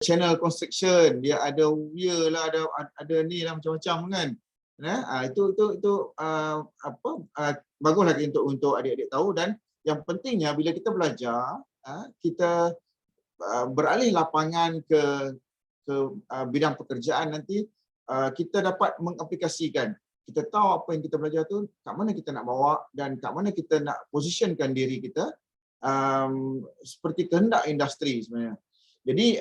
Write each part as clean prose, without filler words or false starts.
channel construction, dia ada weir lah, ada ni lah macam-macam kan. Itu bagus lagi untuk adik-adik tahu. Dan yang pentingnya bila kita belajar, kita beralih lapangan ke bidang pekerjaan nanti, kita dapat mengaplikasikan. Kita tahu apa yang kita belajar tu kat mana kita nak bawa dan kat mana kita nak positionkan diri kita seperti kehendak industri sebenarnya. Jadi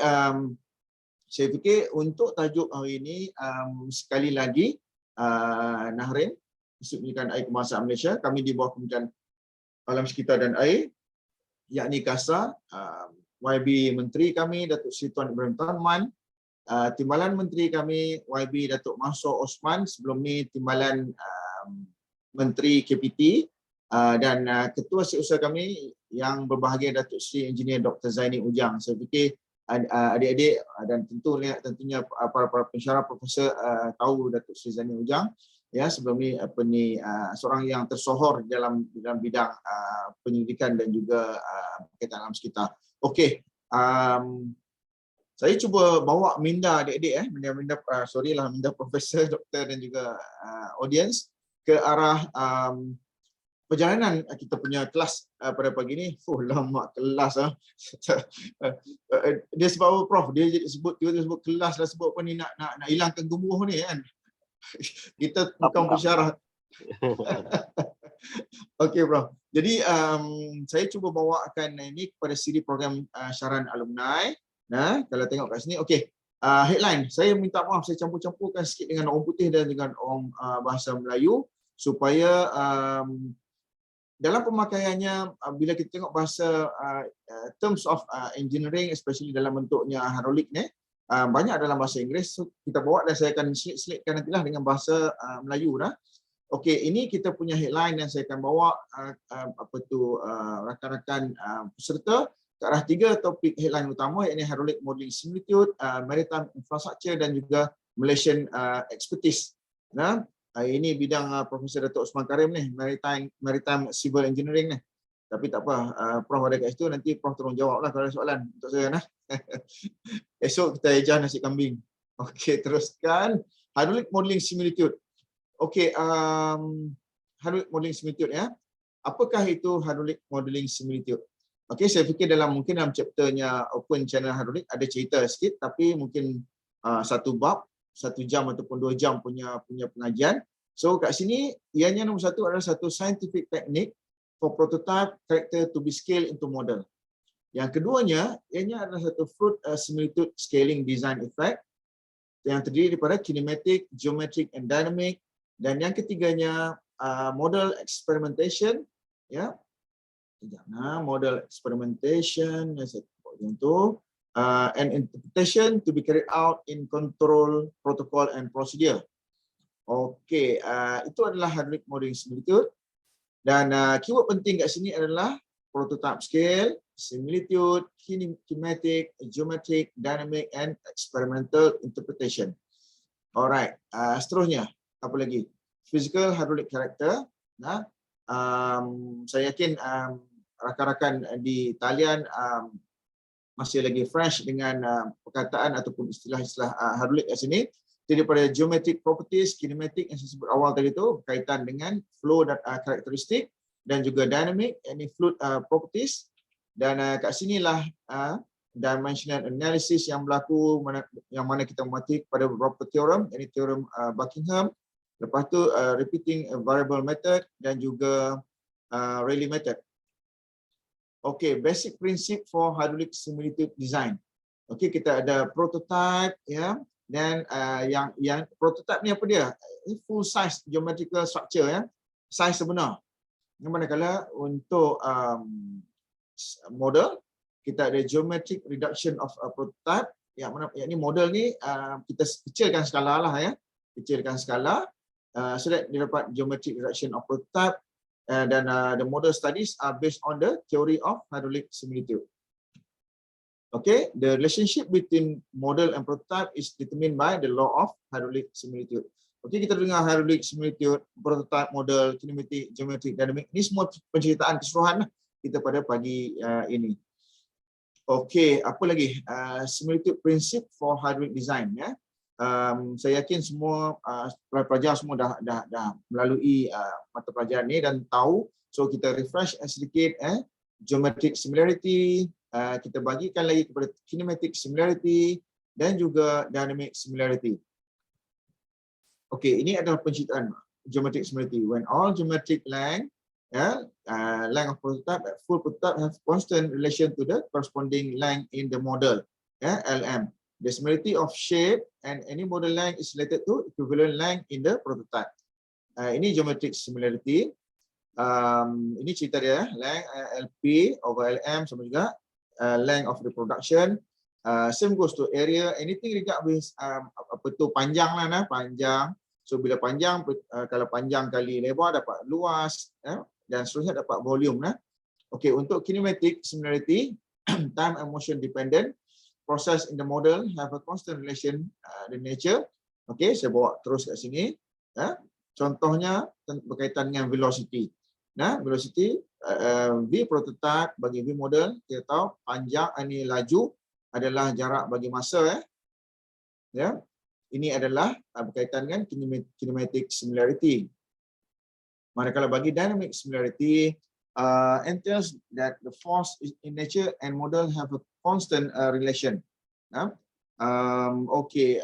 saya fikir untuk tajuk hari ini, sekali lagi Nahrin, Institut Pendidikan Air Kebangsaan Malaysia, kami di bawah Kementerian Alam Sekitar dan Air, yakni KASA, YB Menteri kami Datuk Seri Tuan Ibrahim Tan Man, Timbalan Menteri kami YB Datuk Mansor Osman, sebelum ni Timbalan Menteri KPT, dan Ketua Setiausaha kami yang berbahagia Datuk Seri Engineer Dr. Zaini Ujang. Saya fikir adik-adik dan tentunya para pensyarah profesor tahu Datuk Seri Zaini Ujang, ya, sebelum ni seorang yang tersohor dalam bidang penyelidikan dan juga berkaitan alam sekitar. Okey, saya cuba bawa minda adik-adik, minda profesor, doktor dan juga audience ke arah perjalanan kita punya kelas pada pagi ni. Lama kelas. Dia sebab apa, Prof? Dia sebut kelas dah, sebut apa ni, nak hilangkan gemuruh ni kan. Kita bukan pensyarah. Okey, Prof. Jadi saya cuba bawakan ini kepada siri program Syaran Alumni. Nah, kalau tengok kat sini, okey. Headline, saya minta maaf, saya campur-campurkan sikit dengan orang putih dan dengan orang bahasa Melayu supaya dalam pemakaiannya, bila kita tengok bahasa terms of engineering, especially dalam bentuknya hidrolik ni, banyak dalam bahasa Inggeris. So, kita bawa dan saya akan selitkan nantilah dengan bahasa Melayu dah. Okey, ini kita punya headline yang saya akan bawa rakan-rakan peserta ke arah 3 topik headline utama, iaitu Hydraulic Modelling Similitude, Maritime Infrastructure dan juga Malaysian Expertise. Ini bidang Profesor Datuk Osman Karim ni, Maritime Civil Engineering ni. Tapi tak apa, Prof ada kat situ, nanti Prof tolong jawablah kalau ada soalan untuk saya. Esok kita ejah nasi kambing. Okey, teruskan. Hydraulic Modelling Similitude. Okey, Hydraulic Modelling Similitude, ya. Apakah itu Hydraulic Modelling Similitude? Okey, saya fikir dalam chapternya Open Channel Hydraulic ada cerita sikit, tapi mungkin satu bab 1 jam ataupun 2 jam punya pengajian. So kat sini ianya nombor 1 adalah satu scientific technique for prototype character to be scaled into model. Yang keduanya ianya adalah satu fluid similitude scaling design effect yang terdiri daripada kinematic, geometric and dynamic, dan yang ketiganya model experimentation, ya. Model experimentation contoh and interpretation to be carried out in control protocol and procedure. Okey, itu adalah hydraulic modelling similitude, dan keyword penting kat sini adalah prototype scale, similitude, kinematic, geometric, dynamic and experimental interpretation. Alright, seterusnya apa lagi? Physical hydraulic character. Saya yakin rakan-rakan di talian masih lagi fresh dengan perkataan ataupun istilah-istilah hydraulic kat sini. Jadi daripada geometric properties, kinematic yang saya sebut awal tadi tu berkaitan dengan flow dan karakteristik, dan juga dynamic, yakni fluid properties. Dan kat sinilah dimensional analysis yang berlaku, yang mana kita memati pada beberapa teorem, yakni teorem Buckingham, lepas tu repeating variable method dan juga Rayleigh method. Okey, basic principle for hydraulic similitude design. Okey, kita ada prototype, ya, dan yang prototype ni apa dia? Full size geometrical structure, ya, size sebenar. Yang manakala untuk model kita ada geometric reduction of a prototype, yang mana yakni model ni kita kecilkan skala lah, ya, kecilkan skala so that dia dapat geometric reduction of prototype. Dan the model studies are based on the theory of hydraulic similitude. Okay, the relationship between model and prototype is determined by the law of hydraulic similitude. Okay, kita dengar hydraulic similitude, prototype, model, kinematic, geometric, dynamic. Ini semua penceritaan keseluruhan kita pada pagi ini. Okey, apa lagi? Similitude principle for hydraulic design, ya. Saya yakin semua pelajar semua dah melalui mata pelajaran ni dan tahu. So kita refresh sedikit, geometric similarity, kita bagikan lagi kepada kinematic similarity dan juga dynamic similarity. Okey, ini adalah penciptaan geometric similarity. When all geometric length, length of prototype, full prototype have constant relation to the corresponding length in the model, LM. The similarity of shape and any model length is related to equivalent length in the prototype. Ini geometric similarity. Ini cerita dia, length LP over LM sama juga length of reproduction. Same goes to area. Anything regard with panjang lah, panjang. So bila panjang, kalau panjang kali lebar dapat luas, dan seterusnya dapat volume. Okay, untuk kinematic similarity, time and motion dependent, process in the model have a constant relation the nature. Okay, saya bawa terus kat sini. Contohnya berkaitan dengan velocity. Velocity V prototype bagi V model, kita tahu panjang ini laju adalah jarak bagi masa. Ini adalah berkaitan dengan kinematic similarity. Manakala bagi dynamic similarity, entails that the force in nature and model have a constant relation. Okay,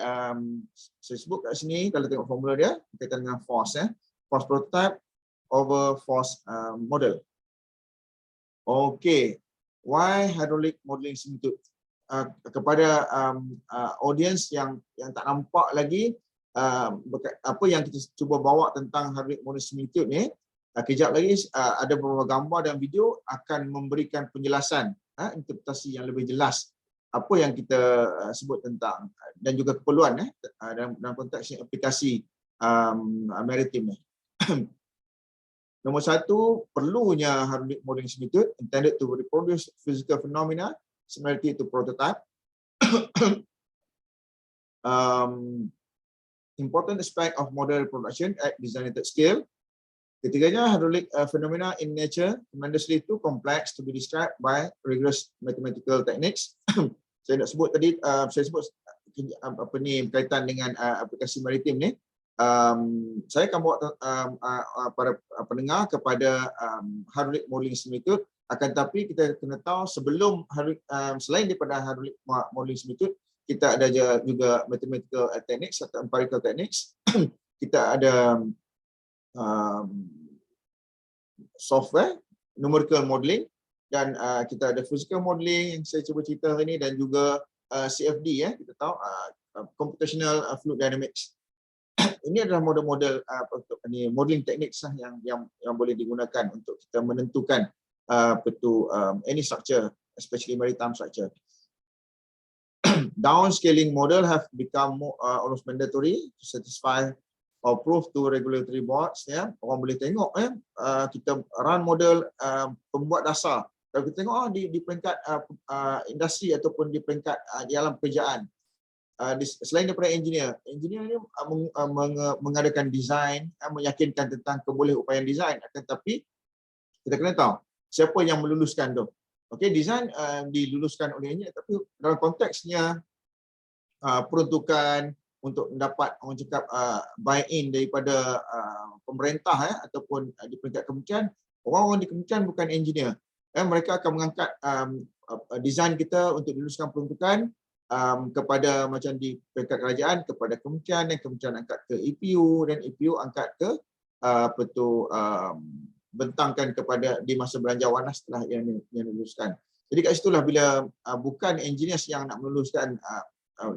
saya sebut kat sini kalau tengok formula dia berkaitan dengan force, force prototype over force model. Okay, why hydraulic modeling similitude? Kepada audience yang tak nampak lagi apa yang kita cuba bawa tentang hydraulic modeling similitude ni, kejap lagi ada beberapa gambar dan video akan memberikan penjelasan, interpretasi yang lebih jelas apa yang kita sebut tentang dan juga keperluan dalam konteks aplikasi maritime ni. Nombor satu, perlunya hydraulic modeling similitude intended to reproduce physical phenomena similarity to prototype. Important aspect of model production at designated scale. Ketiganya, hydraulic phenomena in nature tremendously too complex to be described by rigorous mathematical techniques. Saya nak sebut tadi, saya sebut apa ni berkaitan dengan aplikasi maritim ni. Saya akan bawa para pendengar kepada hydraulic modeling similitude. Akan tetapi kita kena tahu sebelum selain daripada hydraulic modeling similitude, kita ada juga mathematical techniques atau empirical techniques. Kita ada software, numerical modeling, dan kita ada physical modeling yang saya cuba cerita hari ini, dan juga CFD, kita tahu computational fluid dynamics. Ini adalah model-model modeling techniques yang boleh digunakan untuk kita menentukan any structure, especially maritime structure. Downscaling model have become almost mandatory to satisfy or prove to regulatory boards. Orang boleh tengok kita run model pembuat dasar. Kalau kita tengok di peringkat industri ataupun di peringkat di alam pekerjaan, selain daripada engineer ni mengadakan design, meyakinkan tentang kebolehupayaan design. Tetapi kita kena tahu siapa yang meluluskan tu. Okey, design diluluskan oleh engineer, tapi dalam konteksnya peruntukan untuk mendapat orang cakap buy-in daripada pemerintah ataupun di peringkat kementerian, orang-orang di kementerian bukan engineer. Mereka akan mengangkat design kita untuk diluluskan peruntukan kepada macam di peringkat kerajaan kepada kementerian, dan kementerian angkat ke EPU, dan EPU angkat ke bentangkan kepada di masa belanjawan setelah yang diluluskan. Jadi kat situlah bila bukan engineers yang nak meluluskan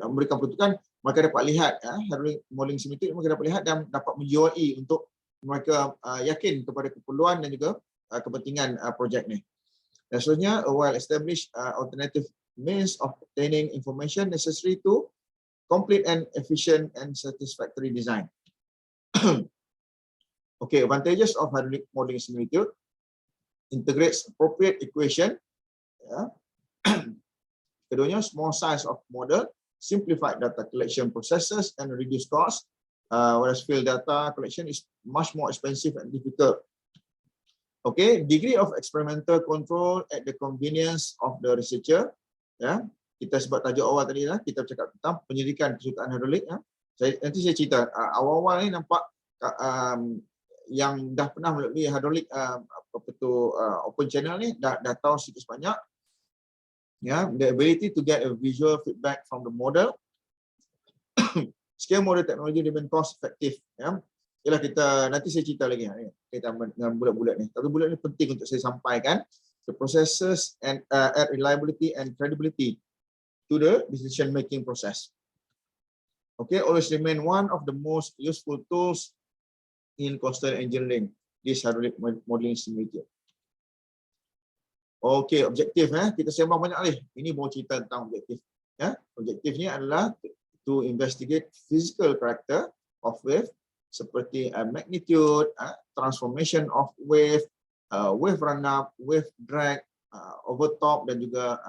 memberikan peruntukan, mereka dapat lihat hydraulic modeling similitude, mereka dapat lihat dan dapat menjuai untuk mereka yakin kepada keperluan dan juga kepentingan projek ni. Dan seterusnya, a well-established alternative means of obtaining information necessary to complete and efficient and satisfactory design. Okay, advantages of hydraulic modeling similitude: integrates appropriate equation. Keduanya, small size of model, simplified data collection processes and reduce cost, whereas field data collection is much more expensive and difficult. Okay, degree of experimental control at the convenience of the researcher. Ya, kita sebab tajuk awal tadi lah, kita bercakap tentang penyelidikan kesukaan hidrolik. Ya. Nanti saya cerita awal-awal ni nampak yang dah pernah melalui hidrolik open channel ni dah tahu sikit sebanyak. Ya, the ability to get a visual feedback from the model. Scale model teknologi remain cost effective. Ya. Ialah kita nanti saya cerita lagi kita dengan bulat-bulat ni. Tapi bulat ni penting untuk saya sampaikan. The processes and add reliability and credibility to the decision making process. Okay, always remain one of the most useful tools in coastal engineering. This hydraulic modeling simulator. Okay, objektif kita sembang banyak ni. Ini baru cerita tentang objektif. Objektif ni adalah to investigate physical character of wave seperti magnitude, transformation of wave, wave run up, wave drag, overtop dan juga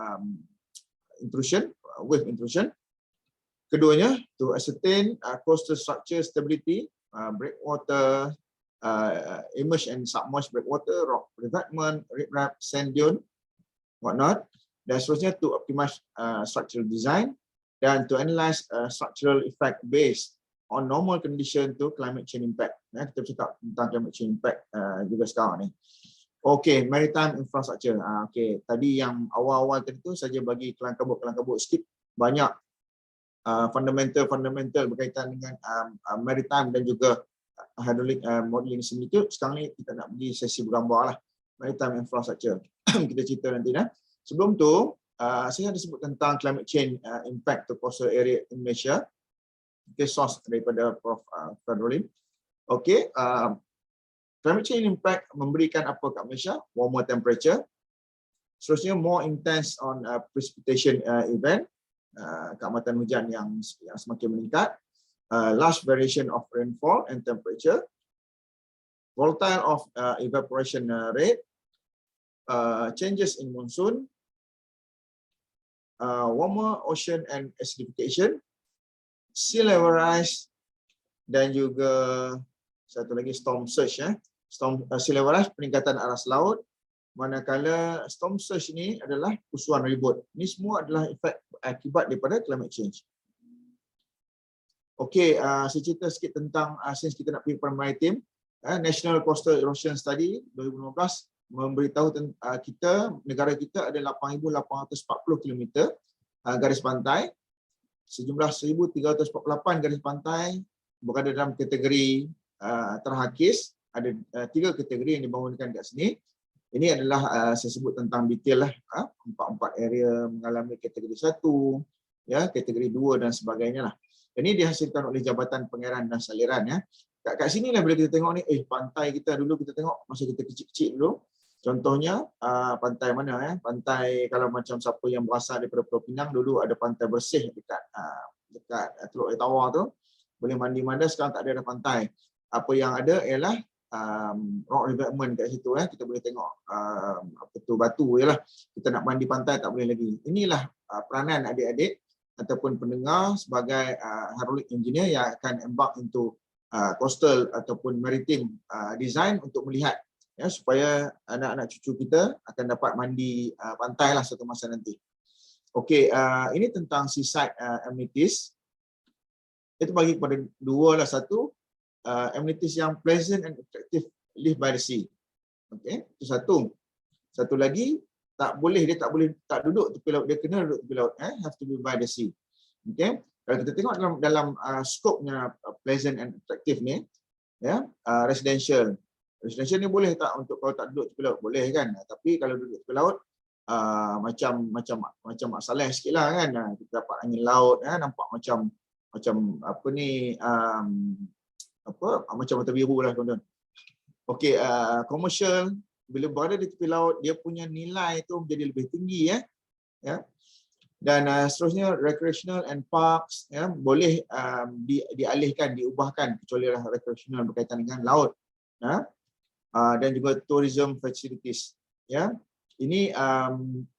intrusion, wave intrusion. Keduanya to ascertain coastal structure stability, breakwater, immerse and submerged breakwater, rock revetment, riprap, sand dune, whatnot. Dan seterusnya to optimize structural design dan to analyze structural effect based on normal condition to climate change impact. Kita bercakap tentang climate change impact juga sekarang ni. Okey, maritime infrastructure. Okey, tadi yang awal-awal tadi tu saja bagi kelang kabut sikit, banyak fundamental berkaitan dengan maritime dan juga hydraulic modeling simulator. Sekarang ni kita nak pergi sesi bergambar lah, maritime infrastructure. Kita cerita nanti dah. Sebelum tu, saya ada sebut tentang climate change impact to coastal area in Malaysia. Okay, source daripada Prof. Fadrolin. Okay, climate change impact memberikan apa kat Malaysia? Warmer temperature. Seterusnya more intense on precipitation event, keamatan hujan yang semakin meningkat, large variation of rainfall and temperature, volatile of evaporation rate, changes in monsoon, warmer ocean and acidification, sea level rise dan juga satu lagi storm surge. Sea level rise, peningkatan aras laut, manakala storm surge ni adalah pusuan ribut. Ini semua adalah efek akibat daripada climate change. Okey, saya cerita sikit tentang since kita nak pergi kepada maritim, National Coastal Erosion Study 2015 memberitahu kita, negara kita ada 8,840 km garis pantai. Sejumlah 1,348 garis pantai berada dalam kategori terhakis. Ada 3 kategori yang dibangunkan kat sini. Ini adalah saya sebut tentang detail lah. 4 area mengalami kategori 1, ya, kategori 2 dan sebagainya lah. Ini dihasilkan oleh Jabatan Pengairan dan Saliran. Ya. Kat sini lah bila kita tengok ni, pantai kita dulu kita tengok masa kita kecil-kecil dulu. Contohnya pantai mana ya? Pantai kalau macam siapa yang berasal daripada Pulau Pinang, dulu ada pantai bersih dekat Teluk Air Tawar tu. Boleh mandi-mandi, sekarang tak ada pantai. Apa yang ada ialah rock revetment kat situ ya. Kita boleh tengok batu ialah. Kita nak mandi pantai tak boleh lagi. Inilah peranan adik-adik ataupun pendengar sebagai hydraulic engineer yang akan embark into coastal ataupun maritime design untuk melihat ya, supaya anak-anak cucu kita akan dapat mandi pantai lah satu masa nanti. Okey, ini tentang seaside amenities. Itu bagi kepada dua lah. Satu, amenities yang pleasant and attractive live by the sea. Okey, itu satu. Satu lagi, tak duduk tepi laut, dia kena duduk tepi laut. Have to be by the sea. Okey, kalau kita tengok dalam skopnya pleasant and attractive ni, ya, residential ni boleh tak untuk kalau tak duduk tepi laut? Boleh kan? Tapi kalau duduk tepi laut macam masalah sikitlah kan. Kita dapat angin laut nampak macam apa ni macam mata biru lah tuan-tuan. Okey, commercial bila berada di tepi laut dia punya nilai tu menjadi lebih tinggi ya. Dan seterusnya recreational and parks ya boleh dialihkan, diubahkan kecuali recreational berkaitan dengan laut ya. Dan juga tourism facilities ya. Ini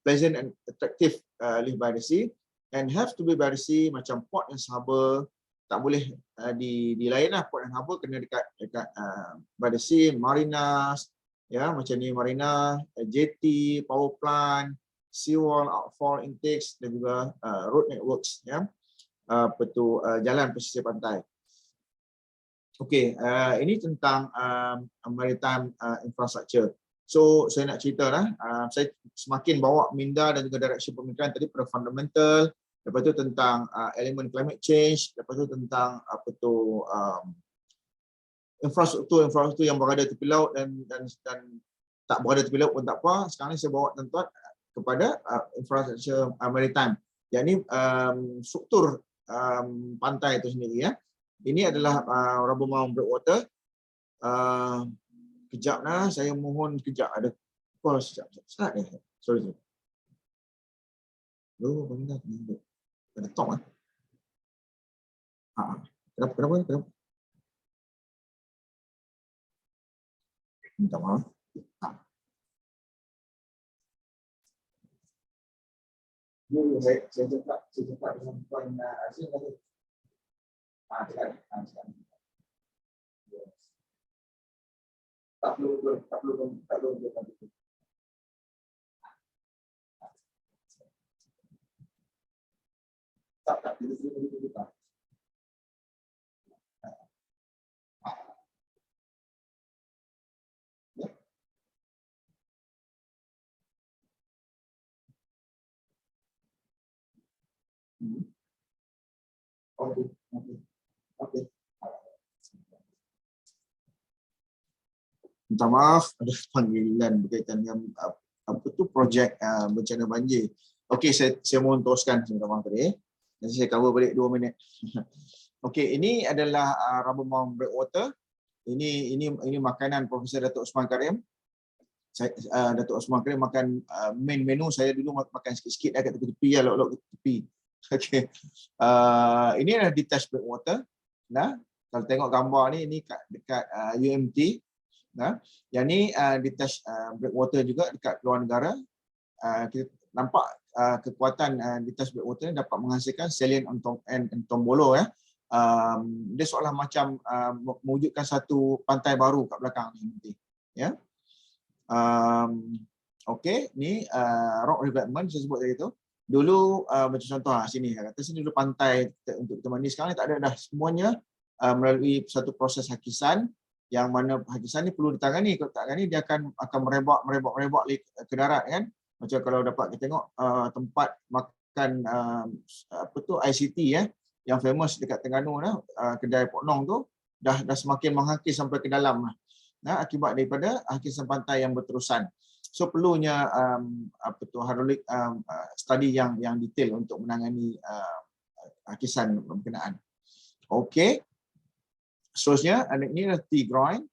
pleasant and attractive live by the sea and have to be by the sea, macam port and harbour tak boleh di lain lah. Port and harbour kena dekat by the sea, marinas ya, macam ni marina, jetty, power plant, seawall, outfall intakes dan juga road networks, ya, jalan pesisir pantai. Okey, ini tentang maritime infrastructure. So saya nak cerita lah, saya semakin bawa minda dan juga direction pemikiran tadi pada fundamental, lepas tu tentang elemen climate change, lepas tu tentang infrastruktur yang berada tepi laut dan tak berada tepi laut pun tak apa. Sekarang ni saya bawa tuan-tuan kepada infrastruktur maritime, yakni struktur pantai itu sendiri, ya. Ini adalah Rubber Mount Breakwater. Kejap lah, saya mohon kejap, ada call sekejap. Sorry. Ada talk lah. Kenapa? Minta maaf. Saya cakap dengan Puan Azim tadi. Tak perlu. Tak. Okey. Minta maaf, ada panggilan berkaitan dengan projek bencana banjir. Okey, saya mohon teruskan sebentar tadi. Nanti saya cover balik 2 minit. Okey, ini adalah Rubber Mount Breakwater. Ini makanan Profesor Datuk Osman Karim. Datuk Osman Karim makan main menu, saya dulu makan sikit-sikit kat tepi-tepi, lok-lok ke tepi. Okey. Ini adalah detached breakwater. Nah, kalau tengok gambar ni, ini dekat UMT. Nah, yang ni detached breakwater juga dekat luar negara. Kita nampak kekuatan detached breakwater ni dapat menghasilkan salient and tombolo, ya. Dia seolah macam mewujudkan satu pantai baru kat belakang ni, ya. Okey, ni rock revetment saya sebut tadi tu. Dulu macam contoh sini, kata sini dulu pantai untuk kita mandi. Sekarang ni tak ada dah, semuanya melalui satu proses hakisan, yang mana hakisan ni perlu ditangani. Kalau tak tangani, dia akan merebak ke darat, kan. Macam kalau dapat kita tengok tempat makan ICT, ya, yang famous dekat Terengganu dah, kedai Pok Nong tu dah semakin menghakis sampai ke dalam lah. Nah, akibat daripada hakisan pantai yang berterusan. So perlunya hydraulic study yang detail untuk menangani hakisan berkenaan. Okey. Seterusnya, ini adalah T-groin,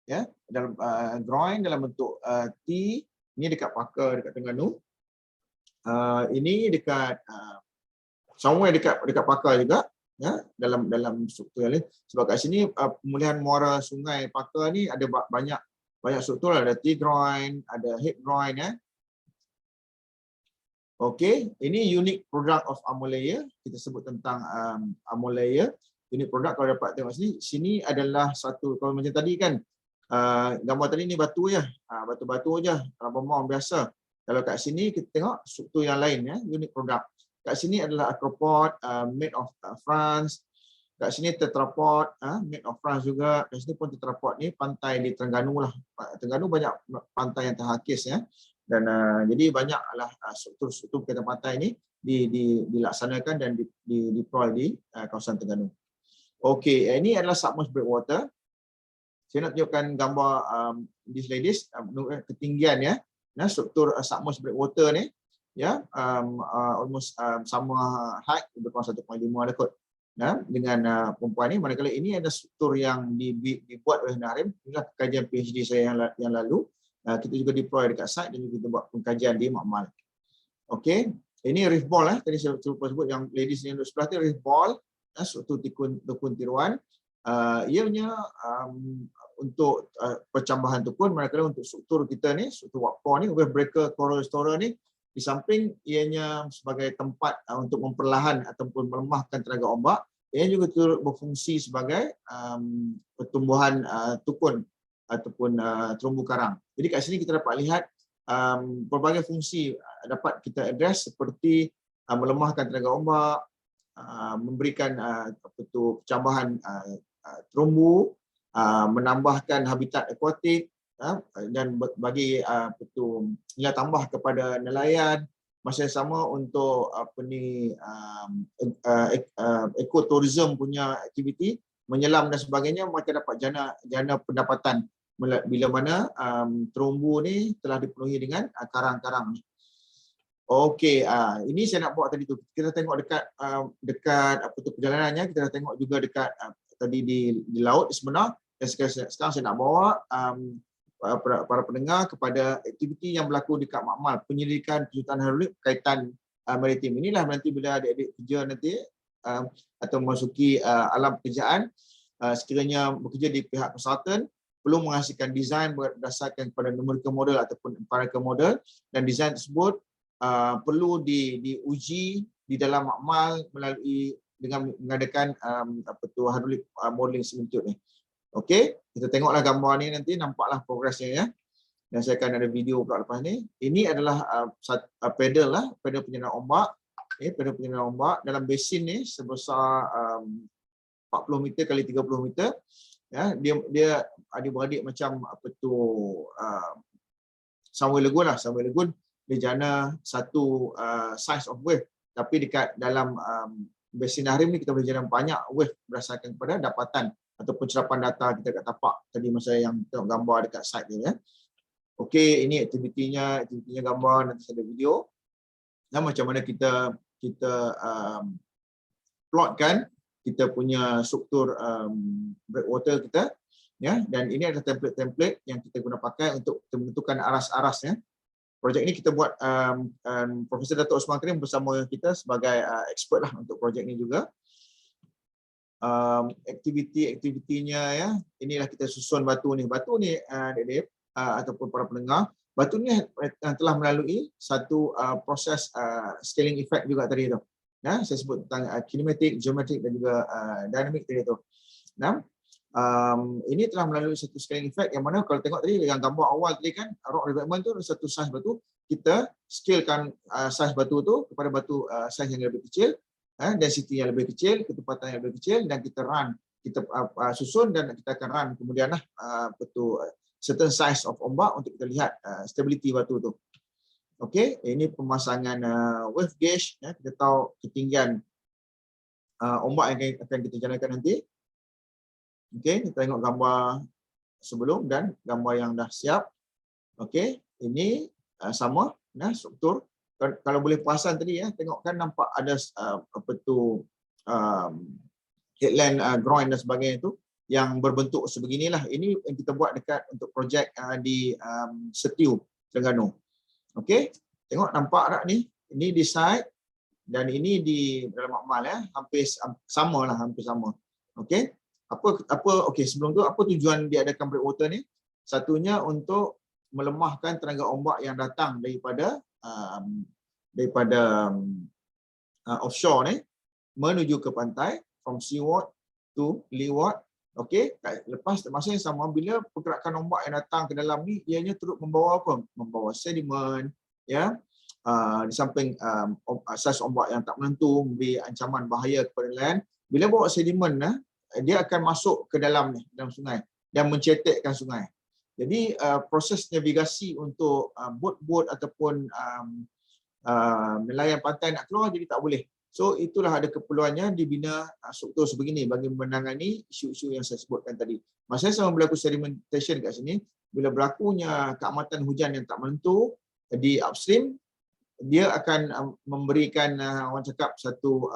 ya, dalam groin dalam bentuk T. Ini dekat Pakar, dekat Terengganu. Ini dekat somewhere dekat Pakar juga, ya, dalam struktur ni. Sebab kat sini pemulihan muara sungai Pakar ni ada banyak struktur, ada T-groin, ada head groin, ya. Okey, ini unique product of Amolaya. Kita sebut tentang Amolaya. Unique product, kalau dapat tengok sini adalah satu, kalau macam tadi kan, gambar tadi ni batu je, batu-batu je, Rubber Mount biasa. Kalau kat sini kita tengok struktur yang lain, ya, unique product. Kat sini adalah acropod, made of France. Kat sini tetrapod, made of France juga. Kat sini pun tetrapod ni pantai di Terengganu lah. Terengganu banyak pantai yang terhakis, ya. Dan jadi banyaklah struktur berkaitan pantai ni dilaksanakan dan deploy di kawasan Terengganu. Okey, ini adalah submerged breakwater. Saya nak tunjukkan gambar this ladies, ketinggian, ya. Nah, struktur submerged breakwater ni, ya, almost sama height, lebih kurang 1.5 ada kot. Ya, dengan perempuan ni, manakala ini ada struktur yang dibuat oleh Narim. Inilah kajian PhD saya yang lalu. Kita juga deploy dekat site dan juga kita buat pengkajian di Makmal. Okey, ini reef ball, tadi saya lupa sebut, yang ladies yang duduk sebelah tu reef ball, struktur tukun tiruan. Ianya untuk percambahan tukun, manakala untuk struktur kita ni, struktur wakpo ni, wave breaker, coral restorer ni, di samping ianya sebagai tempat untuk memperlahan ataupun melemahkan tenaga ombak, ia juga turut berfungsi sebagai pertumbuhan tukun ataupun terumbu karang. Jadi kat sini kita dapat lihat pelbagai fungsi dapat kita address seperti melemahkan tenaga ombak, memberikan percambahan terumbu, menambahkan habitat akuatik, dan bagi nilai tambah kepada nelayan, masa yang sama untuk ekotourism punya aktiviti, menyelam dan sebagainya, mereka dapat jana pendapatan bila mana terumbu ni telah dipenuhi dengan karang-karang ni. Okey, ini saya nak buat tadi tu. Kita tengok dekat perjalanannya, kita dah tengok juga dekat tadi di laut sebenar. Dan sekarang saya nak bawa para pendengar kepada aktiviti yang berlaku dekat Makmal, penyelidikan kejuruteraan hidrolik berkaitan maritim. Inilah nanti bila adik-adik kerja nanti atau memasuki alam pekerjaan, sekiranya bekerja di pihak konsultan, perlu menghasilkan desain berdasarkan kepada numerical model ataupun empirical model, dan desain tersebut perlu diuji di dalam Makmal melalui dengan mengadakan hydraulic modeling simulator ni. Okey, kita tengoklah gambar ni, nanti nampaklah progresnya ya. Dan saya akan ada video pula lepas ni. Ini adalah pedal penyelam ombak. Pedal penyelam ombak dalam basin ni sebesar 40 meter kali 30 meter. Ya, dia adik-beradik macam Sunway Lagoon lah. Sunway Lagoon dia jana satu size of wave, tapi dekat dalam basin Nahrim ni kita boleh jana banyak wave berdasarkan kepada dapatan atau pencerapan data kita kat tapak tadi masa yang tengok gambar dekat site ni ya. Okey, ini aktivitinya gambar, nanti ada video. Dan macam mana kita plotkan kita punya struktur breakwater kita ya, dan ini adalah template-template yang kita guna pakai untuk menentukan aras-aras ya. Projek ini kita buat Profesor Dato' Osman Karim bersama kita sebagai expert lah untuk projek ini juga. Aktivitinya ya, inilah kita susun batu ni adik-adik ataupun para pendengar, batu ni telah melalui satu proses scaling effect juga tadi tu ya, saya sebut tentang kinematik, geometrik dan juga dynamic tadi tu. Nah, ini telah melalui satu scaling effect yang mana kalau tengok tadi yang gambar awal tadi kan, rock revetment tu ada satu saiz batu, kita scalekan saiz batu tu kepada batu saiz yang lebih kecil, density yang lebih kecil, ketepatan yang lebih kecil, dan kita susun dan kita akan run kemudian certain size of ombak untuk kita lihat stability batu tu. Okey, ini pemasangan wave gauge ya, kita tahu ketinggian ombak yang akan kita jalankan nanti. Okey, kita tengok gambar sebelum dan gambar yang dah siap. Okey, ini sama struktur. Kalau boleh perasan tadi ya, tengok kan nampak ada headland, groin dan sebagainya itu yang berbentuk sebeginilah. Ini yang kita buat dekat untuk projek di Setiu, Terengganu. Okey, tengok nampak tak ni? Ini di site dan ini di dalam Makmal ya, hampir sama. Okey. Okey, sebelum tu apa tujuan diadakan breakwater ni? Satunya untuk melemahkan tenaga ombak yang datang daripada offshore ni menuju ke pantai, from seaward to leeward. Okey, lepas masa yang sama bila pergerakan ombak yang datang ke dalam ni, ianya turut membawa apa? Membawa sedimen ya. Di samping asas ombak yang tak menentu, memberi ancaman bahaya kepada nelayan. Bila bawa sedimen dia akan masuk ke dalam sungai dan mencetekkan sungai. Jadi proses navigasi untuk bot-bot ataupun nelayan pantai nak keluar jadi tak boleh. So itulah ada keperluannya dibina struktur sebegini bagi menangani isu-isu yang saya sebutkan tadi. Masa sama berlaku sedimentation kat sini, bila berlakunya keamatan hujan yang tak menentu di upstream, dia akan memberikan orang cakap satu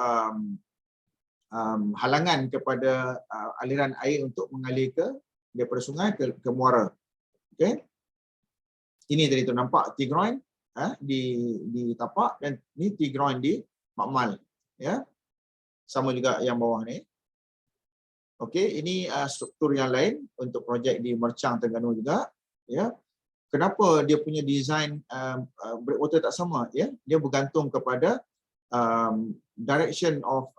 halangan kepada aliran air untuk mengalir daripada sungai ke muara. Okey. Ini tadi tu nampak T-groin di tapak dan ni T-groin di Makmal ya. Sama juga yang bawah ni. Okey, ini struktur yang lain untuk projek di Mercang, Terengganu juga ya. Kenapa dia punya design breakwater tak sama ya? Dia bergantung kepada direction of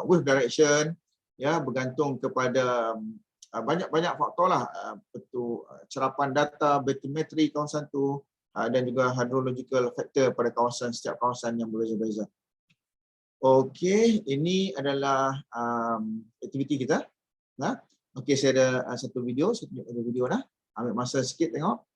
wave direction ya, bergantung kepada banyak faktor lah, cerapan data, bathymetri kawasan tu, dan juga hydrological factor pada setiap kawasan yang berbeza-beza. Okey, ini adalah aktiviti kita. Okey, saya ada satu video, saya tunjuk ada video dah. Ambil masa sikit tengok.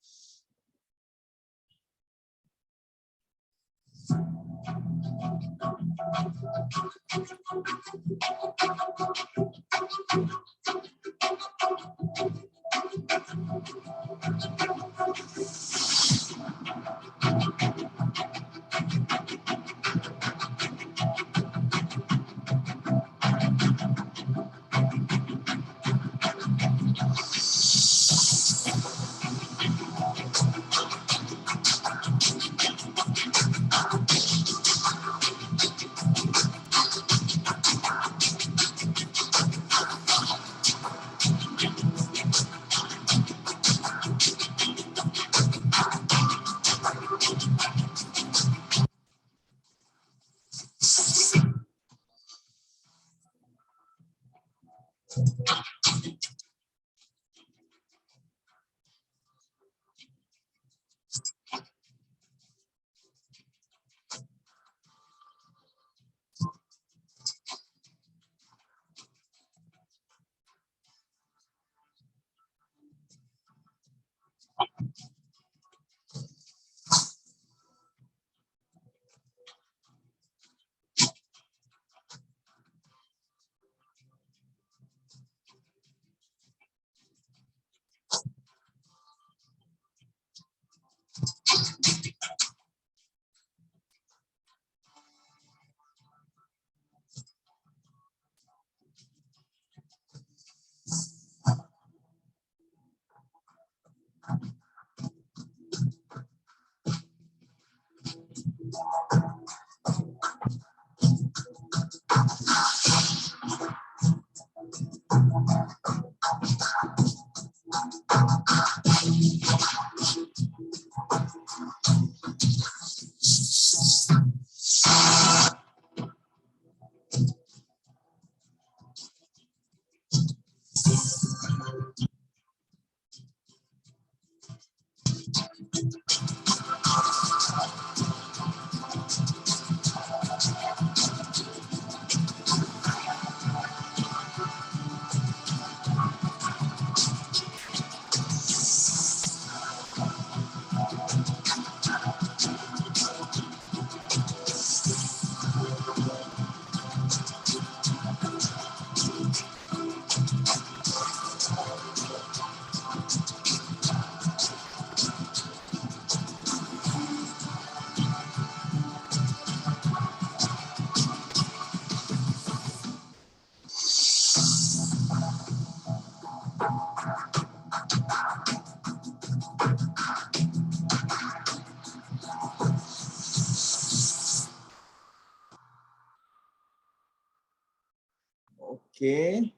Okey,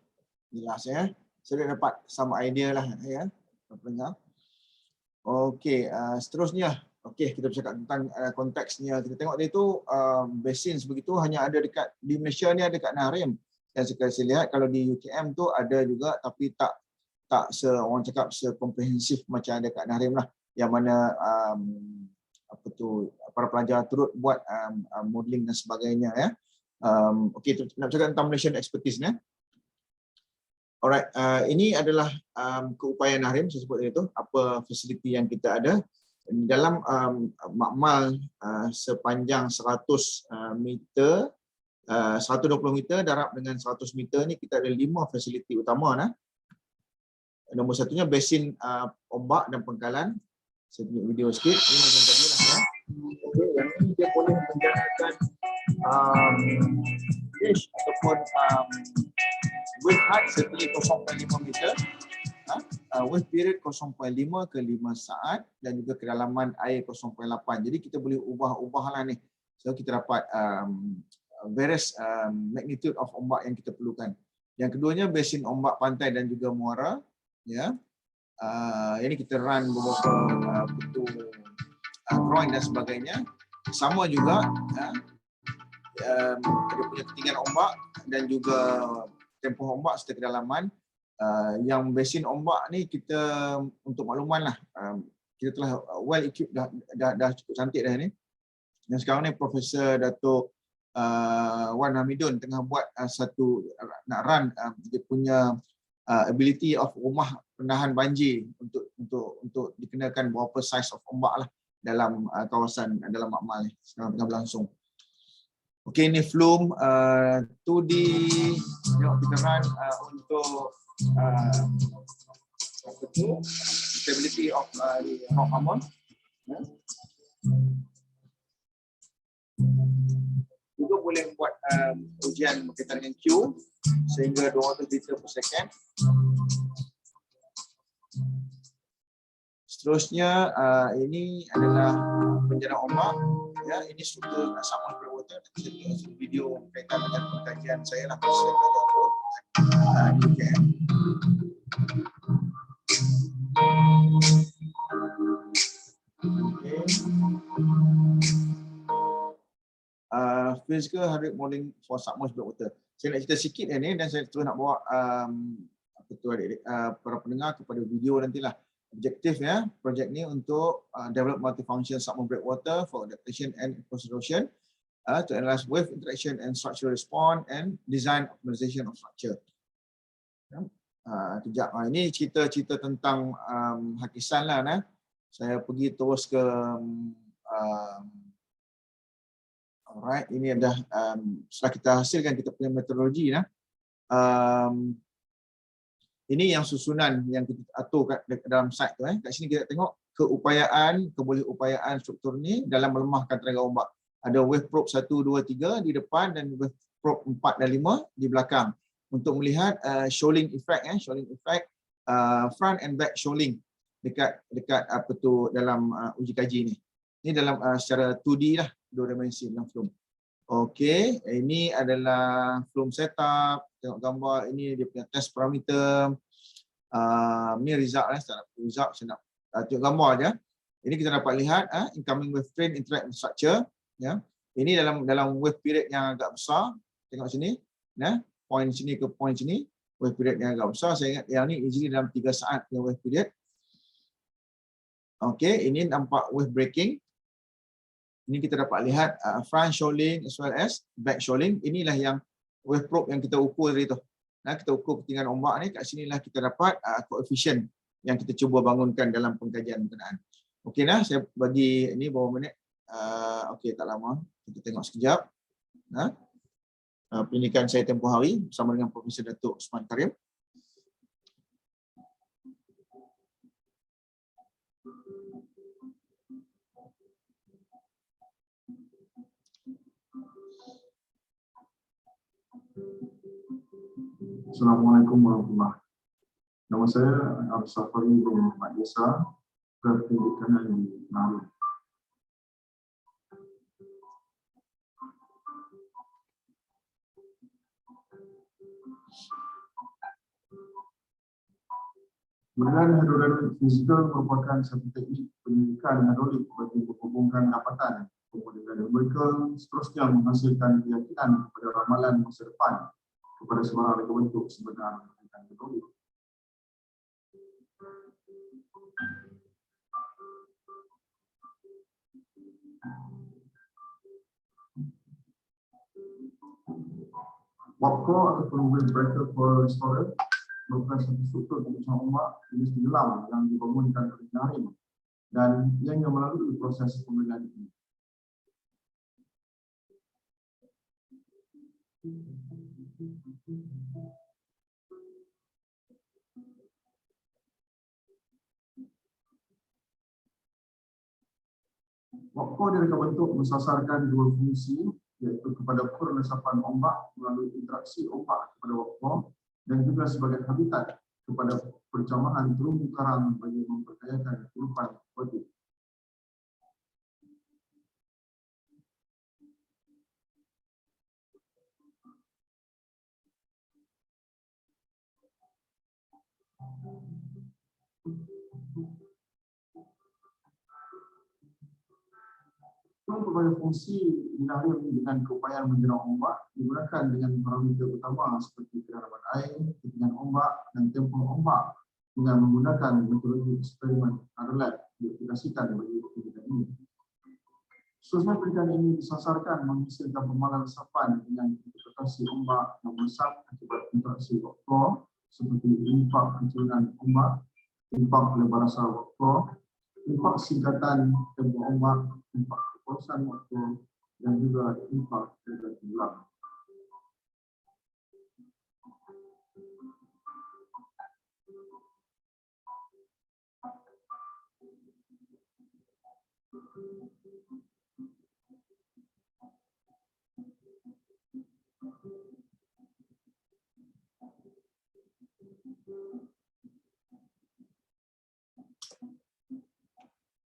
jelas ya. Saya dah dapat some idea lah ya, pendengar. Okey, seterusnya. Okey, kita bercakap tentang konteksnya. Kita tengok dia tu basin begitu hanya ada dekat di Malaysia ni, ada dekat Narim. Dan saya lihat kalau di UKM tu ada juga, tapi tak orang cakap sekomprehensif macam ada kat Narim lah, yang mana para pelajar turut buat modeling dan sebagainya ya. Okey, nak bercakap tentang Malaysian expertise ni. Alright, ini adalah keupayaan Narim, saya sebut itu, apa fasiliti yang kita ada. Dalam makmal sepanjang 100 meter, 120 meter darab dengan 100 meter ni, kita ada 5 fasiliti utama. Nombor satunya basin ombak dan pengkalan. Saya tunjuk video sikit. Ini macam tadi lah ya. Okay, yang ini dia boleh menjadikan fish ataupun wave height setiap 0.5 meter, wave period 0.5 ke 5 saat, dan juga kedalaman air 0.8. Jadi kita boleh ubah-ubah lah ni. So kita dapat various magnitude of ombak yang kita perlukan. Yang keduanya basin ombak pantai dan juga muara ya. Ini kita run beberapa bentuk drawing dan sebagainya. Sama juga dia punya ketinggian ombak dan juga tempoh ombak serta kedalaman. Yang basin ombak ni kita untuk makluman lah, kita telah well equipped, dah cukup cantik dah ni. Dan sekarang ni Profesor Datuk Wan Hamidun tengah buat satu nak run dia punya ability of rumah penahan banjir untuk dikenakan berapa size of ombak lah dalam kawasan dalam Makmal ni sekarang tengah berlangsung. Okey, ni flume 2D. Tengok kita run untuk apa tu, stability of rock armor. Juga boleh buat ujian berkaitan dengan Q sehingga 200 liter per second. Seterusnya ini adalah penjara ombak. Ya, ini struktur submerged breakwater. Kita tengok video berkaitan dengan pengkajian saya lah pasal di UKM. Okay. Physical heart rate modeling for submerged breakwater. Saya nak cerita sikit ni dan saya terus nak bawa apa tu adik-adik, para pendengar kepada video nantilah. Objektif ya projek ni untuk develop multifunction submerged breakwater for adaptation and erosion, to analyze wave interaction and structural response and design optimization of structure. Kejap, ini cerita-cerita tentang Hakisan lah. Saya pergi terus ke alright, ini dah setelah kita hasilkan kita punya metodologi lah. Ini yang susunan yang kita atur dalam site tu. Kat sini kita tengok kebolehupayaan struktur ni dalam melemahkan tenaga ombak. Ada wave probe 1, 2, 3 di depan dan wave probe 4 dan 5 di belakang untuk melihat shoaling effect, front and back shoaling dekat apa tu dalam uji kaji ni. Ini dalam secara 2D lah, 2 dimensi dalam flume. Okey, ini adalah flume setup. Tengok gambar ini dia punya test parameter. Ni result lah, result saya nak tengok gambar aja. Ini kita dapat lihat incoming wave train interact with structure. Ya, ini dalam wave period yang agak besar. Tengok sini, point sini ke point sini, wave period yang agak besar. Saya ingat yang ni easily dalam 3 saat punya wave period. Okey, ini nampak wave breaking. Ini kita dapat lihat front shoaling as well as back shoaling. Inilah yang wave probe yang kita ukur tadi tu. Kita ukur ketinggian ombak ni, kat sinilah kita dapat koefisien yang kita cuba bangunkan dalam pengkajian berkenaan. Okey saya bagi ini berapa minit. Okey, tak lama. Kita tengok sekejap. Pendidikan saya tempoh hari bersama dengan Profesor Datuk Osman Karim. Assalamualaikum warahmatullahi wabarakatuh. Nama saya Abdul Safari bin Muhammad Yasa, Pendidikan di Nalu. Modelan hidrodinamik fizikal merupakan satu teknik pendidikan hidrolik bagi menghubungkan dapatan kemudian numerical, seterusnya menghasilkan keyakinan kepada ramalan masa depan kepada sebarang reka bentuk sebenar dengan hidrolik. WAPCO ataupun Wave Breaker Coral Restorer merupakan satu struktur pengusaha ombak jenis menyelam yang dibangunkan oleh nyaring dan ianya melalui proses pemilihan ini. WAPCO direka bentuk mensasarkan dua fungsi, iaitu kepada kur resapan ombak melalui interaksi ombak kepada WAPCO dan juga sebagai habitat kepada percamahan terumbu karang bagi memperkayakan kehidupan aquatik. Untuk berbagai fungsi dinarim dengan keupayaan menjelang ombak digunakan dengan parameter utama seperti kedalaman air, ketinggian ombak, dan tempoh ombak dengan menggunakan metodologi eksperimen RLAB diaplikasikan bagi penelitian ini. Khususnya penelitian ini disasarkan menghasilkan pemahaman resapan dengan interpretasi ombak yang besar akibat interaksi workflow seperti impak kecurian ombak, impak lebar rasa workflow, impak singkatan tempoh ombak, impak kekuasaan workflow, dan juga impak terhadap ulang.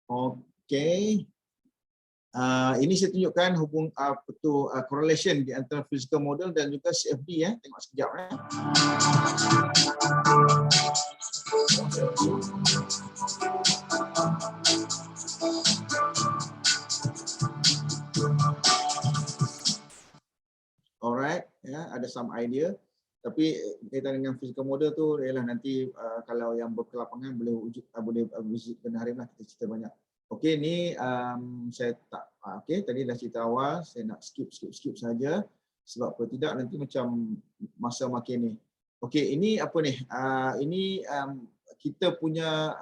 Okey. Ini saya tunjukkan correlation di antara physical model dan juga CFD ya. Tengok sekejap ya. Alright, ya, ada some idea. Tapi berkaitan dengan physical model tu ialah nanti kalau yang berkelapangan boleh visit Benda Harim lah, kita cerita banyak. Okey, ni saya tak okey, tadi dah cerita awal, saya nak skip saja sebab apa tidak nanti macam masa makin ni. Okey, ini apa ni? Ini kita punya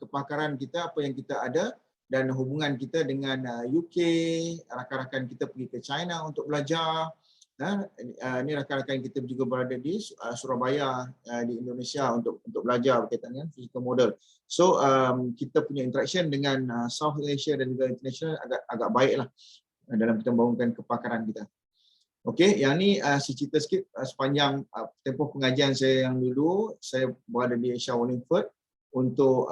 kepakaran kita, apa yang kita ada dan hubungan kita dengan UK, rakan-rakan kita pergi ke China untuk belajar. Ini rakan-rakan kita juga berada di Surabaya di Indonesia untuk belajar berkaitan dengan physical model. So kita punya interaction dengan South Asia dan juga international agak baiklah dalam kita membangunkan kepakaran kita. Okey, yang ni saya cerita sikit sepanjang tempoh pengajian saya yang dulu. Saya berada di Asia Wallingford untuk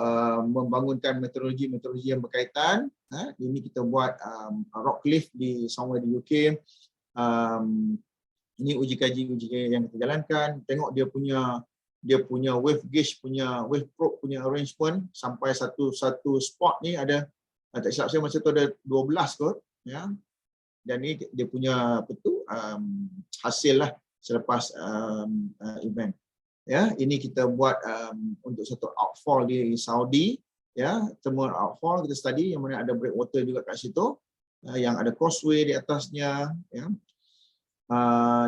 membangunkan metodologi yang berkaitan. Ini kita buat rock cliff di somewhere di UK. Ini uji kaji yang kita jalankan. Tengok dia punya wave gauge, punya wave probe punya arrangement sampai satu spot ni ada, tak silap saya masa tu ada 12 kot ya. Dan ni dia punya hasil lah selepas event ya. Ini kita buat untuk satu outfall di Saudi ya, thermal outfall kita study yang mana ada breakwater juga kat situ, yang ada causeway di atasnya ya.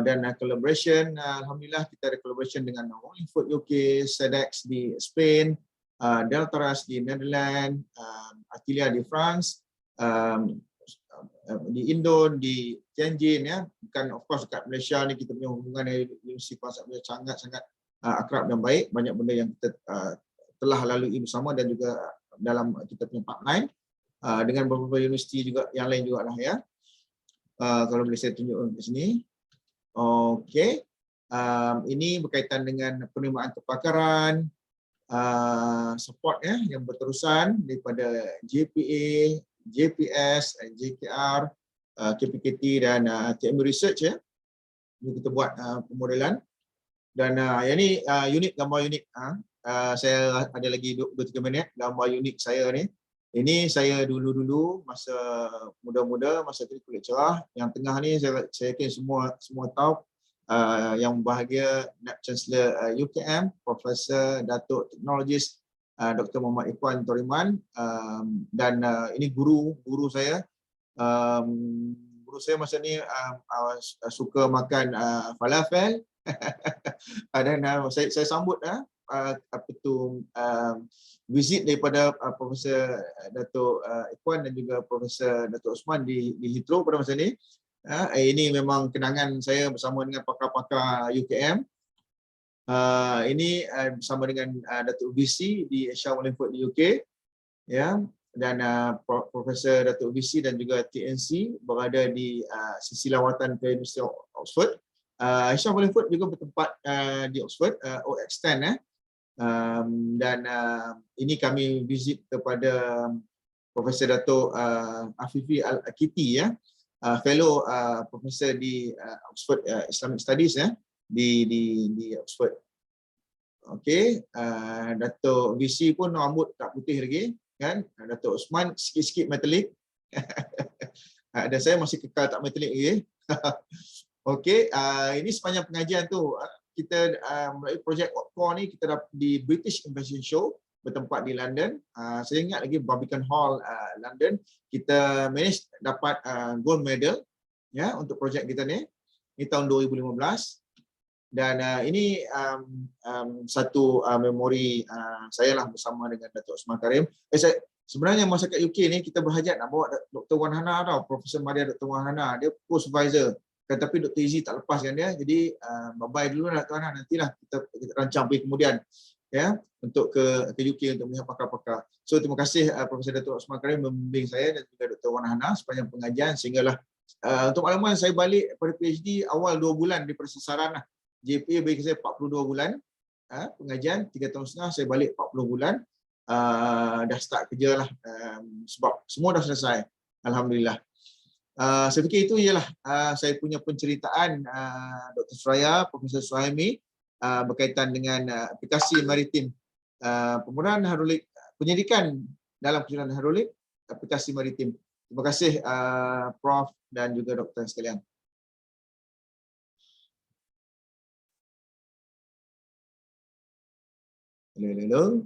Dan collaboration, alhamdulillah kita ada collaboration dengan Wallingford UK, SEDEX di Spain, Deltaras di Netherlands, Atilia di France, di Indo, di Tianjin ya. Bukan of course dekat Malaysia ni kita punya hubungan dengan Universiti Pasar sangat akrab dan baik. Banyak benda yang kita telah lalui bersama dan juga dalam kita punya pipeline dengan beberapa universiti juga yang lain juga lah ya. Kalau boleh saya tunjuk di sini. Okey. Ini berkaitan dengan penerimaan kepakaran, support ya yang berterusan daripada JPA, JPS, JKR, KPKT dan TMU Research ya. Ini kita buat pemodelan. Dan yang ni gambar unit. Saya ada lagi 2-3 minit gambar unit saya ni. Ini saya dulu masa muda-muda, masa kulit cerah. Yang tengah ni saya yakin semua tahu, yang bahagia Chancellor UKM, Profesor Datuk Teknologis Dr. Muhammad Ikhwan Toriman, dan ini guru saya. Guru saya masa ni suka makan falafel. Dan saya sambut visit daripada Profesor Datuk Ikhwan dan juga Profesor Datuk Osman di Heathrow pada masa ni. Ini memang kenangan saya bersama dengan pakar-pakar UKM. Ini bersama dengan Datuk VC di Asia Wallingford di UK ya, dan Profesor Datuk VC dan juga TNC berada di sisi lawatan ke Universiti Oxford. Asia Wallingford juga bertempat di Oxford, OX10 dan ini kami visit kepada Profesor Datuk Afifi Al-Akiti ya, fellow profesor di Oxford Islamic Studies ya, di Oxford. Okey, Datuk VC pun rambut tak putih lagi kan. Datuk Osman sikit-sikit metalik. Dan saya masih kekal tak metalik lagi. Okey, ini sepanjang pengajian tu kita melalui projek OPCOR ni kita dapat di British Invention Show bertempat di London. Saya ingat lagi Barbican Hall London, kita manage dapat gold medal ya untuk projek kita ni. Ini tahun 2015 dan ini satu memori saya lah bersama dengan Datuk Osman Karim. Sebenarnya masa kat UK ni kita berhajat nak bawa Dr. Wan Hana tau, Profesor Maria Dr. Wan Hana, dia co-supervisor. Tetapi Dr. Izzy tak lepaskan dia. Jadi bye-bye dulu lah Dr. Hana, nantilah kita rancang pergi kemudian ya untuk ke UK untuk melihat pakar-pakar. So terima kasih Profesor Datuk Osman Karim membimbing saya dan juga Dr. Wan Hana sepanjang pengajian sehinggalah untuk makluman saya balik pada PhD awal 2 bulan daripada sasaran lah. JPA bagi saya 42 bulan pengajian, 3 tahun setengah saya balik 40 bulan. Dah start kerja lah sebab semua dah selesai. Alhamdulillah. Saya fikir itu ialah saya punya penceritaan Dr. Suraya, Profesor Suhaimi berkaitan dengan aplikasi maritim penggunaan hidrolik, penyidikan dalam penggunaan hidrolik, aplikasi maritim. Terima kasih Prof dan juga doktor sekalian. Hello.